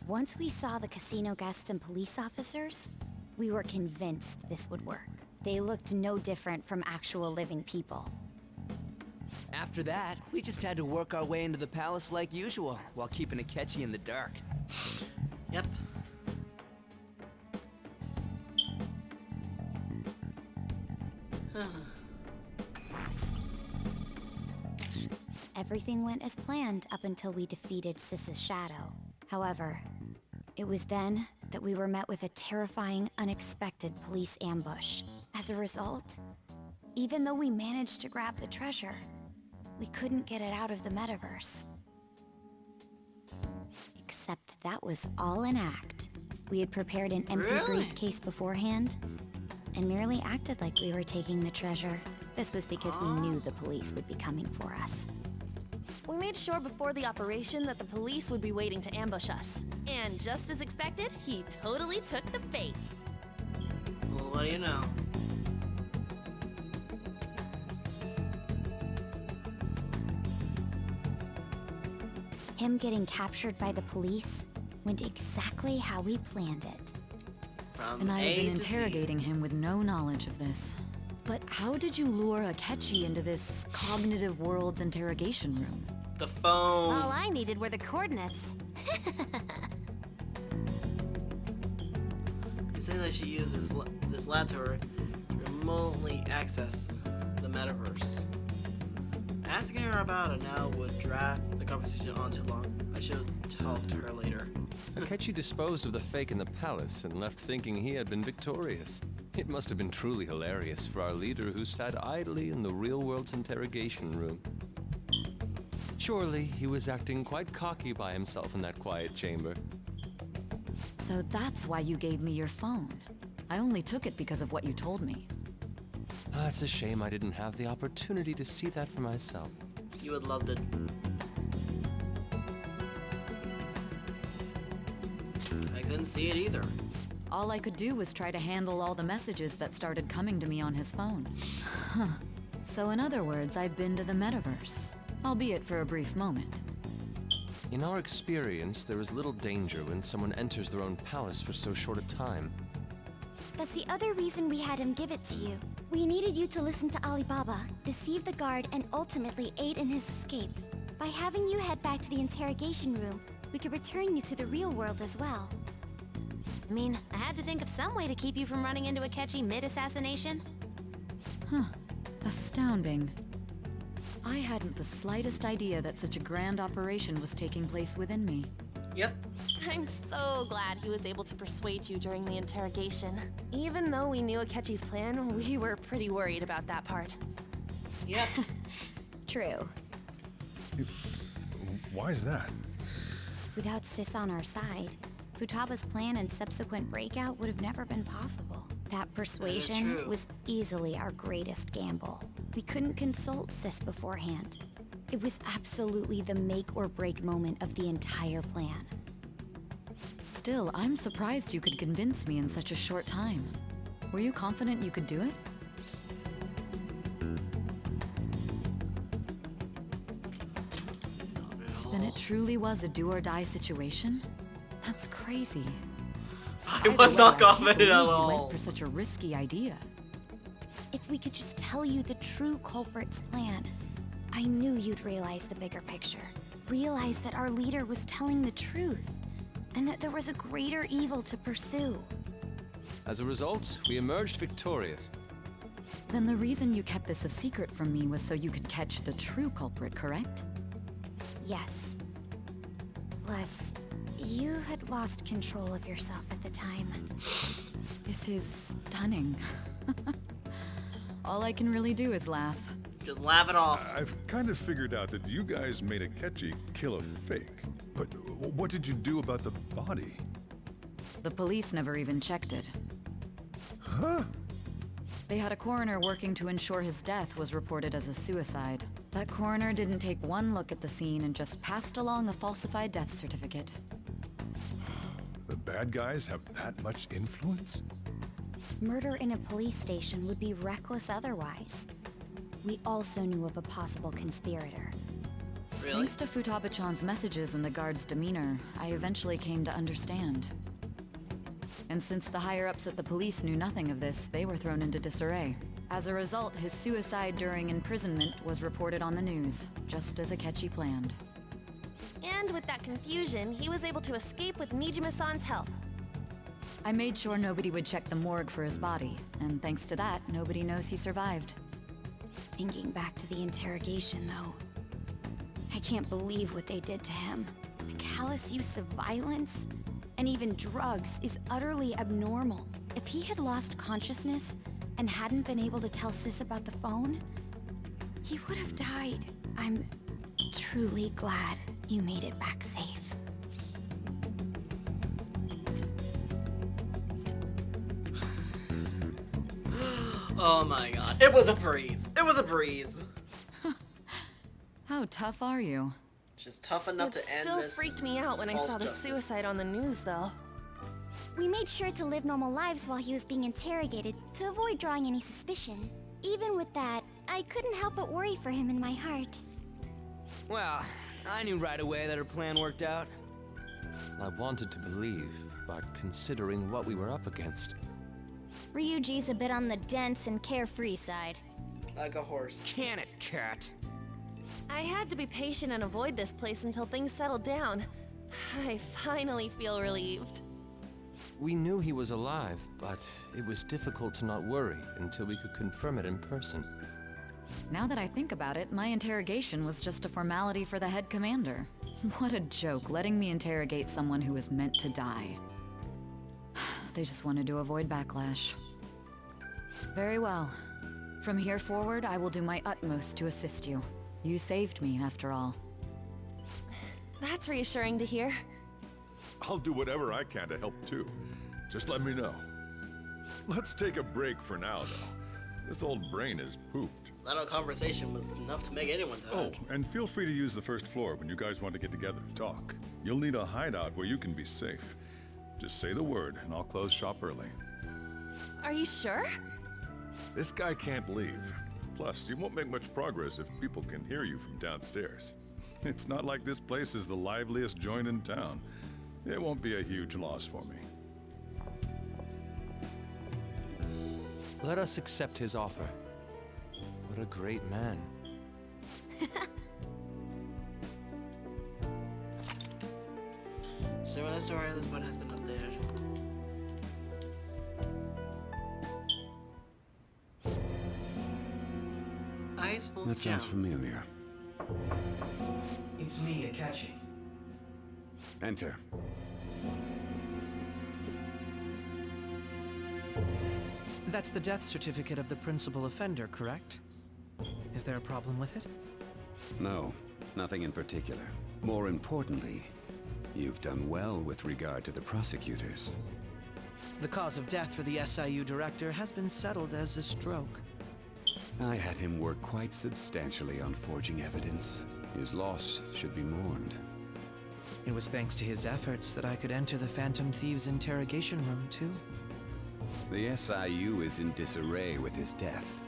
Once we saw the casino guests and police officers, we were convinced this would work. They looked no different from actual living people. After that, we just had to work our way into the palace like usual, while keeping Akechi in the dark. Yep. Everything went as planned up until we defeated Sis's shadow. However, it was then that we were met with a terrifying, unexpected police ambush. As a result, even though we managed to grab the treasure, we couldn't get it out of the metaverse. that was all an act. We had prepared an empty Really? briefcase beforehand and merely acted like we were taking the treasure. This was because we knew the police would be coming for us. We made sure before the operation that the police would be waiting to ambush us. And just as expected, he totally took the bait. Well, what do you know? Him getting captured by the police went exactly how we planned it. And I have been interrogating him with no knowledge of this. But how did you lure Akechi into this cognitive world's interrogation room? The phone. All I needed were the coordinates. It's saying that she used this lab to remotely access the metaverse. Asking her about it now would drag the conversation on too long. I should talk to her later. Akechi disposed of the fake in the palace and left thinking he had been victorious. It must have been truly hilarious for our leader who sat idly in the real world's interrogation room. Surely he was acting quite cocky by himself in that quiet chamber. So that's why you gave me your phone. I only took it because of what you told me. It's a shame I didn't have the opportunity to see that for myself. You would loved it. I couldn't see it either. All I could do was try to handle all the messages that started coming to me on his phone. Huh. So in other words, I've been to the metaverse, albeit for a brief moment. In our experience, there is little danger when someone enters their own palace for so short a time. That's the other reason we had him give it to you. We needed you to listen to Alibaba, deceive the guard, and ultimately aid in his escape. By having you head back to the interrogation room, we could return you to the real world as well. I mean, I had to think of some way to keep you from running into Akechi mid-assassination. Huh. Astounding. I hadn't the slightest idea that such a grand operation was taking place within me. Yep. I'm so glad he was able to persuade you during the interrogation. Even though we knew Akechi's plan, we were pretty worried about that part. Yep. True. Why is that? Without Sis on our side, Futaba's plan and subsequent breakout would have never been possible. That persuasion was easily our greatest gamble. We couldn't consult Sis beforehand. It was absolutely the make or break moment of the entire plan. Still, I'm surprised you could convince me in such a short time. Were you confident you could do it? Then it truly was a do-or-die situation? That's crazy. I was not confident at You all. went for such a risky idea. If we could just tell you the true culprit's plan, I knew you'd realize the bigger picture. Realize that our leader was telling the truth, and that there was a greater evil to pursue. As a result, we emerged victorious. Then the reason you kept this a secret from me was so you could catch the true culprit, correct? Yes. Plus, you had lost control of yourself at the time. This is stunning. All I can really do is laugh. Just laugh it off. I've kind of figured out that you guys made Akechi kill a fake. But what did you do about the body? The police never even checked it. Huh? They had a coroner working to ensure his death was reported as a suicide. That coroner didn't take one look at the scene and just passed along a falsified death certificate. The bad guys have that much influence? Murder in a police station would be reckless otherwise. We also knew of a possible conspirator. Really? Thanks to Futaba-chan's messages and the guard's demeanor, I eventually came to understand. And since the higher-ups at the police knew nothing of this, they were thrown into disarray. As a result, his suicide during imprisonment was reported on the news, just as Akechi planned. And with that confusion, he was able to escape with Nijima-san's help. I made sure nobody would check the morgue for his body, and thanks to that, nobody knows he survived. Thinking back to the interrogation, though, I can't believe what they did to him. The callous use of violence and even drugs is utterly abnormal. If he had lost consciousness and hadn't been able to tell Sis about the phone, he would have died. I'm truly glad you made it back safe. Oh my god. It was a breeze. It was a breeze. How tough are you? Just tough enough to end Still this. freaked me out when I false saw the justice. suicide on the news, though. We made sure to live normal lives while he was being interrogated to avoid drawing any suspicion. Even with that, I couldn't help but worry for him in my heart. Well, I knew right away that her plan worked out. I wanted to believe, but considering what we were up against. Ryuji's a bit on the dense and carefree side. Like a horse. Can it, cat? I had to be patient and avoid this place until things settled down. I finally feel relieved. We knew he was alive, but it was difficult to not worry until we could confirm it in person. Now that I think about it, my interrogation was just a formality for the head commander. What a joke, letting me interrogate someone who was meant to die. They just wanted to avoid backlash. Very well. From here forward, I will do my utmost to assist you. You saved me, after all. That's reassuring to hear. I'll do whatever I can to help too. Just let me know. Let's take a break for now, though. This old brain is pooped. That old conversation was enough to make anyone Oh, tired. and feel free to use the first floor when you guys want to get together to talk. You'll need a hideout where you can be safe. Just say the word, and I'll close shop early. Are you sure? This guy can't leave. Plus, you won't make much progress if people can hear you from downstairs. It's not like this place is the liveliest joint in town. It won't be a huge loss for me. Let us accept his offer. What a great man. So in the story, this one has been updated. IceWolfGem. That sounds familiar. It's me, Akechi. Enter. That's the death certificate of the principal offender, correct? Is there a problem with it? No, nothing in particular. More importantly, you've done well with regard to the prosecutors. The cause of death for the SIU director has been settled as a stroke. I had him work quite substantially on forging evidence. His loss should be mourned. It was thanks to his efforts that I could enter the Phantom Thieves' interrogation room, too. The SIU is in disarray with his death.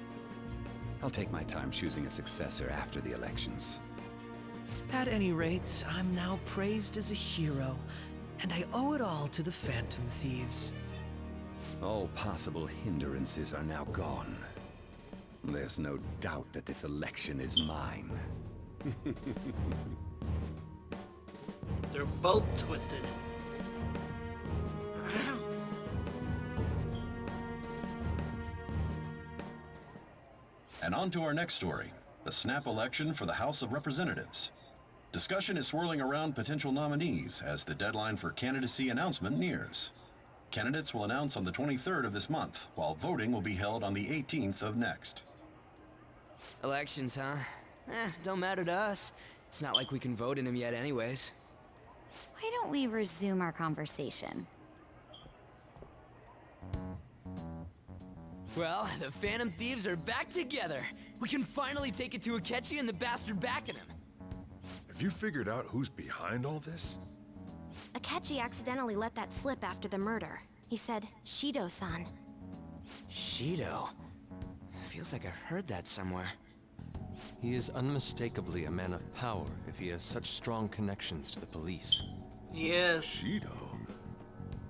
I'll take my time choosing a successor after the elections. At any rate, I'm now praised as a hero, and I owe it all to the Phantom Thieves. All possible hindrances are now gone. There's no doubt that this election is mine. They're both twisted. And on to our next story, the snap election for the House of Representatives. Discussion is swirling around potential nominees as the deadline for candidacy announcement nears. Candidates will announce on the 23rd of this month, while voting will be held on the 18th of next. Elections, huh? Don't matter to us. It's not like we can vote in them yet anyways. Why don't we resume our conversation? Well, the Phantom Thieves are back together. We can finally take it to Akechi and the bastard backing him. Have you figured out who's behind all this? Akechi accidentally let that slip after the murder. He said, Shido-san. Shido? Feels like I heard that somewhere. He is unmistakably a man of power if he has such strong connections to the police. Yes. Shido?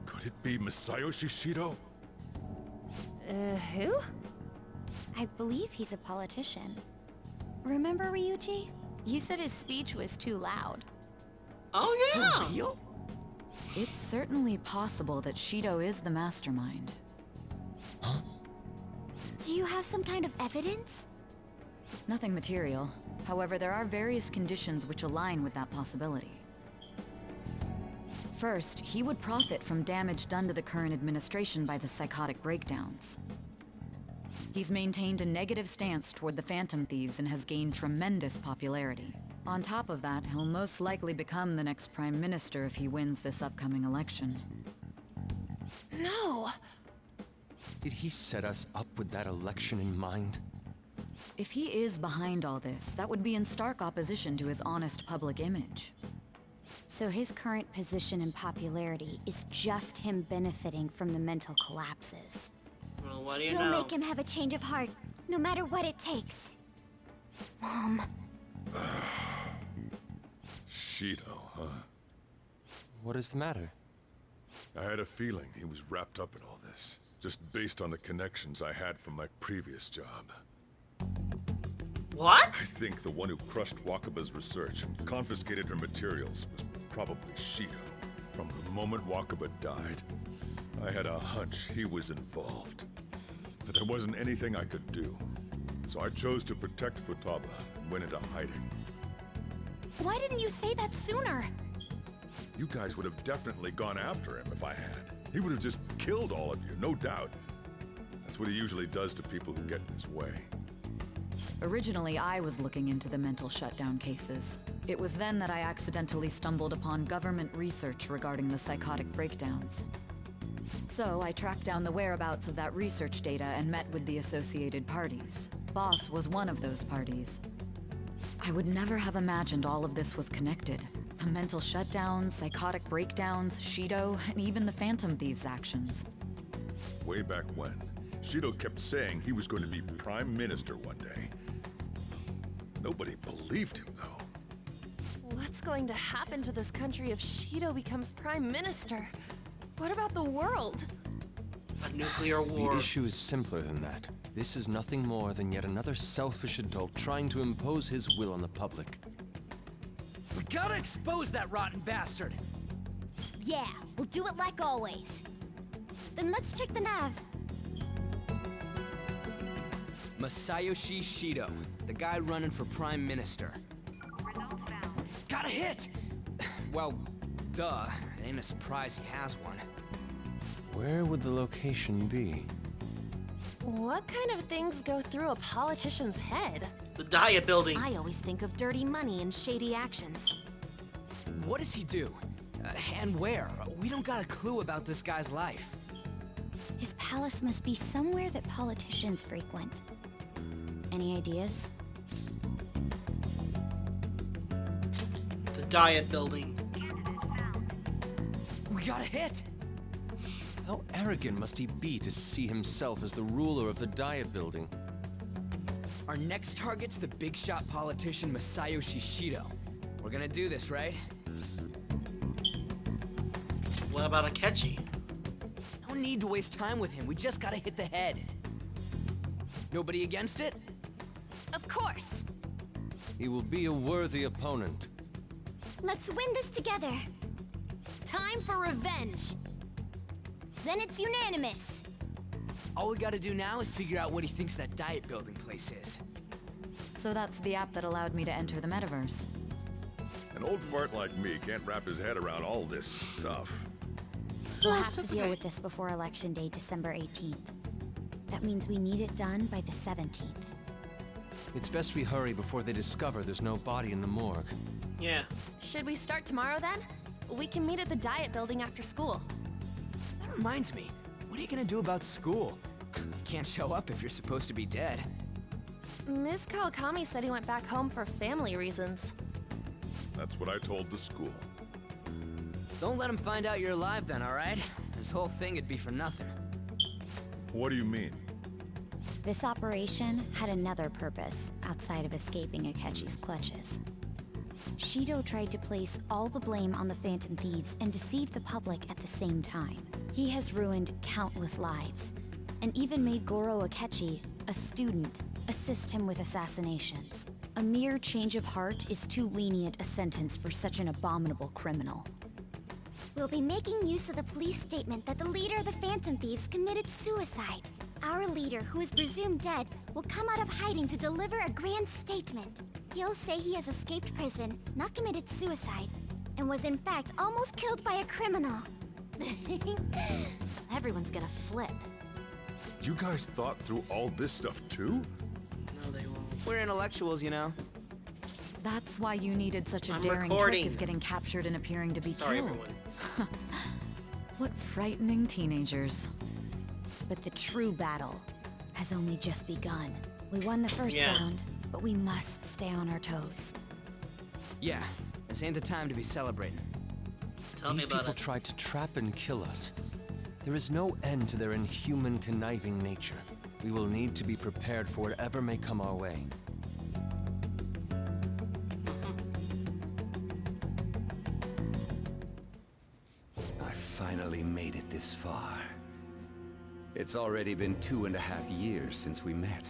Could it be Masayoshi Shido? Who? I believe he's a politician. Remember Ryuji? You said his speech was too loud. Oh yeah! For real? It's certainly possible that Shido is the mastermind. Huh? Do you have some kind of evidence? Nothing material. However, there are various conditions which align with that possibility. First, he would profit from damage done to the current administration by the psychotic breakdowns. He's maintained a negative stance toward the Phantom Thieves and has gained tremendous popularity. On top of that, he'll most likely become the next Prime Minister if he wins this upcoming election. No! Did he set us up with that election in mind? If he is behind all this, that would be in stark opposition to his honest public image. So his current position and popularity is just him benefiting from the mental collapses. Well, what do you We'll know? make him have a change of heart, no matter what it takes. Mom. Shido, huh? What is the matter? I had a feeling he was wrapped up in all this, just based on the connections I had from my previous job. What? I think the one who crushed Wakaba's research and confiscated her materials was probably Shido. From the moment Wakaba died, I had a hunch he was involved. But there wasn't anything I could do. So I chose to protect Futaba and went into hiding. Why didn't you say that sooner? You guys would have definitely gone after him if I had. He would have just killed all of you, no doubt. That's what he usually does to people who get in his way. Originally, I was looking into the mental shutdown cases. It was then that I accidentally stumbled upon government research regarding the psychotic breakdowns. So I tracked down the whereabouts of that research data and met with the associated parties. Boss was one of those parties. I would never have imagined all of this was connected. The mental shutdowns, psychotic breakdowns, Shido, and even the Phantom Thieves' actions. Way back when, Shido kept saying he was going to be Prime Minister one day. Nobody believed him, though. What's going to happen to this country if Shido becomes Prime Minister? What about the world? A nuclear war. The issue is simpler than that. This is nothing more than yet another selfish adult trying to impose his will on the public. We gotta expose that rotten bastard! Yeah, we'll do it like always. Then let's check the nav. Masayoshi Shido, the guy running for Prime Minister. Got a hit! Well, duh. It ain't a surprise he has one. Where would the location be? What kind of things go through a politician's head? The Diet Building. I always think of dirty money and shady actions. What does he do? And where? We don't got a clue about this guy's life. His palace must be somewhere that politicians frequent. Any ideas? The Diet Building. We got a hit! How arrogant must he be to see himself as the ruler of the Diet Building? Our next target's the big shot politician Masayoshi Shido. We're gonna do this, right? What about Akechi? No need to waste time with him. We just gotta hit the head. Nobody against it? Of course. He will be a worthy opponent. Let's win this together. Time for revenge. Then it's unanimous. All we gotta do now is figure out what he thinks that Diet Building place is. So that's the app that allowed me to enter the metaverse. An old fart like me can't wrap his head around all this stuff. We'll have to deal with this before Election Day, December 18th. That means we need it done by the 17th. It's best we hurry before they discover there's no body in the morgue. Yeah. Should we start tomorrow then? We can meet at the Diet Building after school. That reminds me, what are you gonna do about school? You can't show up if you're supposed to be dead. Miss Kawakami said he went back home for family reasons. That's what I told the school. Don't let him find out you're alive then, alright? This whole thing would be for nothing. What do you mean? This operation had another purpose outside of escaping Akechi's clutches. Shido tried to place all the blame on the Phantom Thieves and deceive the public at the same time. He has ruined countless lives, and even made Goro Akechi, a student, assist him with assassinations. A mere change of heart is too lenient a sentence for such an abominable criminal. We'll be making use of the police statement that the leader of the Phantom Thieves committed suicide. Our leader, who is presumed dead, will come out of hiding to deliver a grand statement. He'll say he has escaped prison, not committed suicide, and was in fact almost killed by a criminal. Everyone's gonna flip. You guys thought through all this stuff too? No, they won't. We're intellectuals, you know. That's why you needed such a I'm daring recording. trick as getting captured and appearing to be Sorry, killed. everyone. What frightening teenagers. But the true battle has only just begun. We won the first round, but we must stay on our toes. Yeah, this ain't the time to be celebrating. These people tried to trap and kill us. There is no end to their inhuman, conniving nature. We will need to be prepared for whatever may come our way. I finally made it this far. It's already been 2.5 years since we met.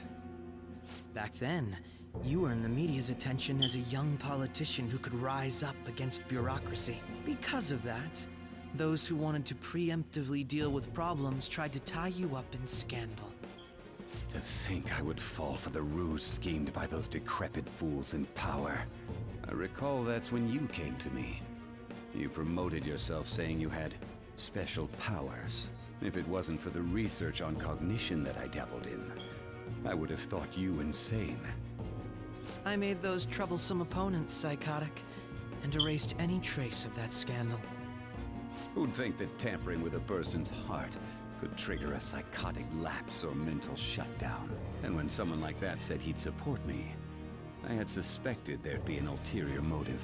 Back then, you earned the media's attention as a young politician who could rise up against bureaucracy. Because of that, those who wanted to preemptively deal with problems tried to tie you up in scandal. To think I would fall for the ruse schemed by those decrepit fools in power. I recall that's when you came to me. You promoted yourself saying you had special powers. If it wasn't for the research on cognition that I dabbled in, I would have thought you insane. I made those troublesome opponents psychotic, and erased any trace of that scandal. Who'd think that tampering with a person's heart could trigger a psychotic lapse or mental shutdown? And when someone like that said he'd support me, I had suspected there'd be an ulterior motive.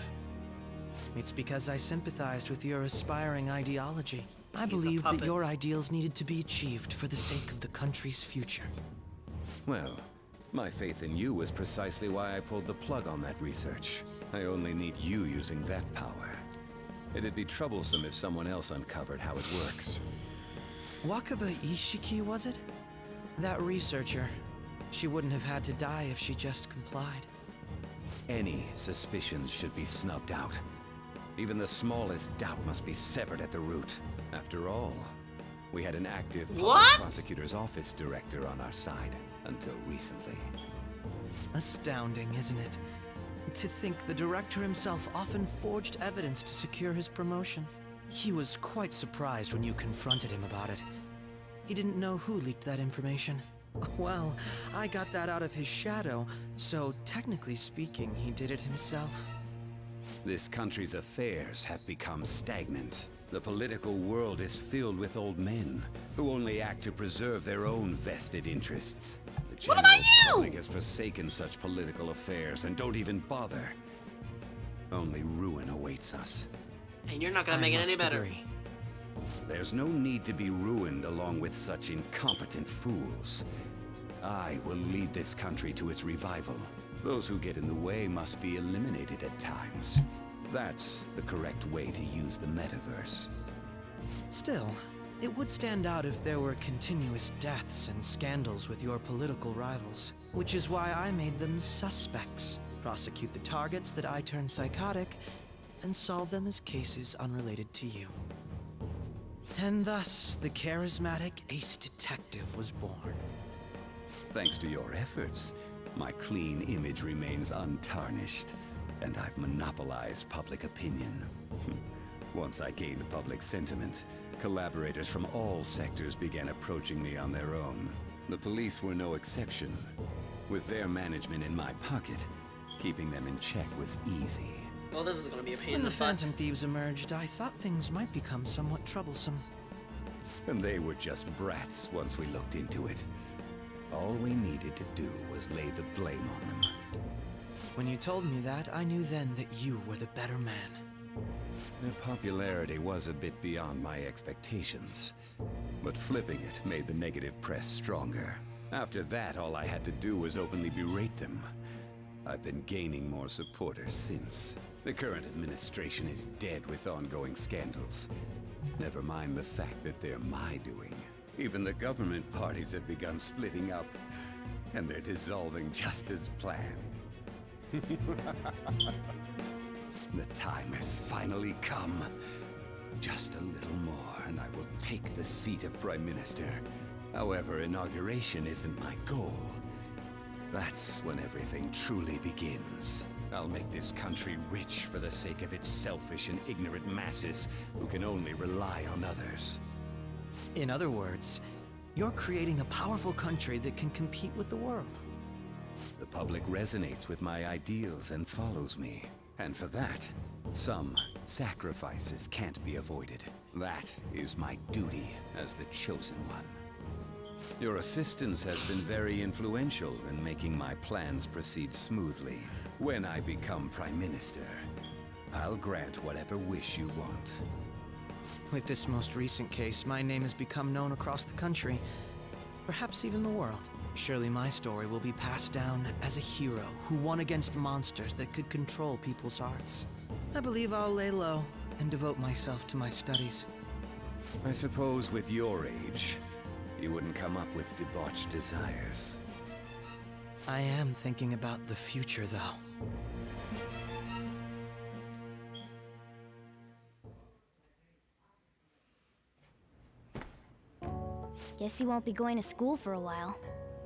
It's because I sympathized with your aspiring ideology. I believed that your ideals needed to be achieved for the sake of the country's future. Well, my faith in you was precisely why I pulled the plug on that research. I only need you using that power. It'd be troublesome if someone else uncovered how it works. Wakaba Ishiki, was it? That researcher. She wouldn't have had to die if she just complied. Any suspicions should be snubbed out. Even the smallest doubt must be severed at the root. After all, we had an active public prosecutor's office director on our side until recently. Astounding, isn't it? To think the director himself often forged evidence to secure his promotion. He was quite surprised when you confronted him about it. He didn't know who leaked that information. Well, I got that out of his shadow, so technically speaking, he did it himself. This country's affairs have become stagnant. The political world is filled with old men who only act to preserve their own vested interests. The general public has forsaken such political affairs and don't even bother. Only ruin awaits us. And you're not gonna make it any better. There's no need to be ruined along with such incompetent fools. I will lead this country to its revival. Those who get in the way must be eliminated at times. That's the correct way to use the metaverse. Still, it would stand out if there were continuous deaths and scandals with your political rivals, which is why I made them suspects. Prosecute the targets that I turn psychotic, and solve them as cases unrelated to you. And thus, the charismatic ace detective was born. Thanks to your efforts, my clean image remains untarnished, and I've monopolized public opinion. Once I gained public sentiment, collaborators from all sectors began approaching me on their own. The police were no exception. With their management in my pocket, keeping them in check was easy. Well, this is gonna be a pain in When the the butt. Phantom Thieves emerged, I thought things might become somewhat troublesome. And they were just brats once we looked into it. All we needed to do was lay the blame on them. When you told me that, I knew then that you were the better man. Their popularity was a bit beyond my expectations, but flipping it made the negative press stronger. After that, all I had to do was openly berate them. I've been gaining more supporters since. The current administration is dead with ongoing scandals. Never mind the fact that they're my doing. Even the government parties have begun splitting up, and they're dissolving just as planned. The time has finally come. Just a little more, and I will take the seat of Prime Minister. However, inauguration isn't my goal. That's when everything truly begins. I'll make this country rich for the sake of its selfish and ignorant masses who can only rely on others. In other words, you're creating a powerful country that can compete with the world. The public resonates with my ideals and follows me. And for that, some sacrifices can't be avoided. That is my duty as the chosen one. Your assistance has been very influential in making my plans proceed smoothly. When I become Prime Minister, I'll grant whatever wish you want. With this most recent case, my name has become known across the country, perhaps even the world. Surely my story will be passed down as a hero who won against monsters that could control people's hearts. I believe I'll lay low and devote myself to my studies. I suppose with your age, you wouldn't come up with debauched desires. I am thinking about the future, though. Guess you won't be going to school for a while.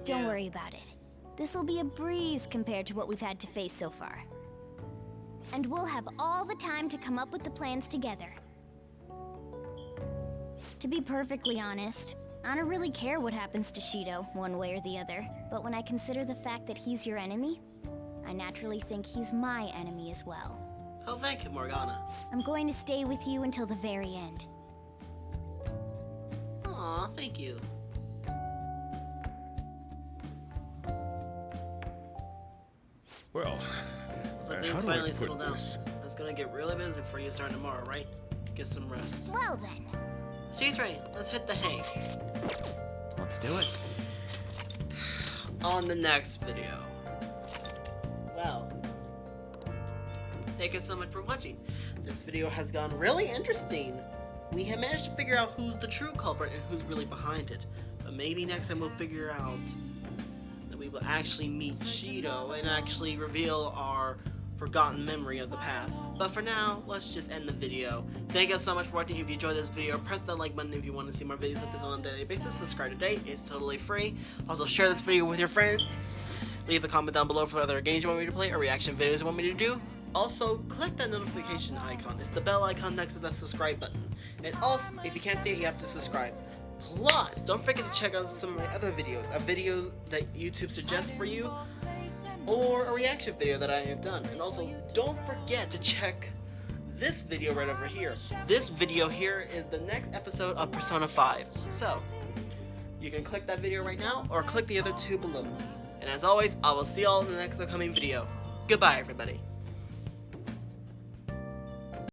Don't worry about it. This'll be a breeze compared to what we've had to face so far. And we'll have all the time to come up with the plans together. To be perfectly honest, I don't really care what happens to Shido, one way or the other. But when I consider the fact that he's your enemy, I naturally think he's my enemy as well. Oh, thank you, Morgana. I'm going to stay with you until the very end. Aw, thank you. Well, So how things do I finally put settle down. this? It's gonna get really busy for you starting tomorrow, right? Get some rest. Well then. She's ready. Let's hit the hay. Let's do it. On the next video. Well, thank you so much for watching. This video has gone really interesting. We have managed to figure out who's the true culprit and who's really behind it. But maybe next time we'll figure out that we will actually meet Shido and actually reveal our forgotten memory of the past. But for now, let's just end the video. Thank you so much for watching. If you enjoyed this video, press that like button if you want to see more videos like this on a daily basis. Subscribe today, it's totally free. Also share this video with your friends. Leave a comment down below for other games you want me to play or reaction videos you want me to do. Also, click that notification icon. It's the bell icon next to that subscribe button. And also, if you can't see it, you have to subscribe. Plus, don't forget to check out some of my other videos. A video that YouTube suggests for you, or a reaction video that I have done. And also, don't forget to check this video right over here. This video here is the next episode of Persona 5. So, you can click that video right now, or click the other two below. And as always, I will see you all in the next upcoming video. Goodbye, everybody.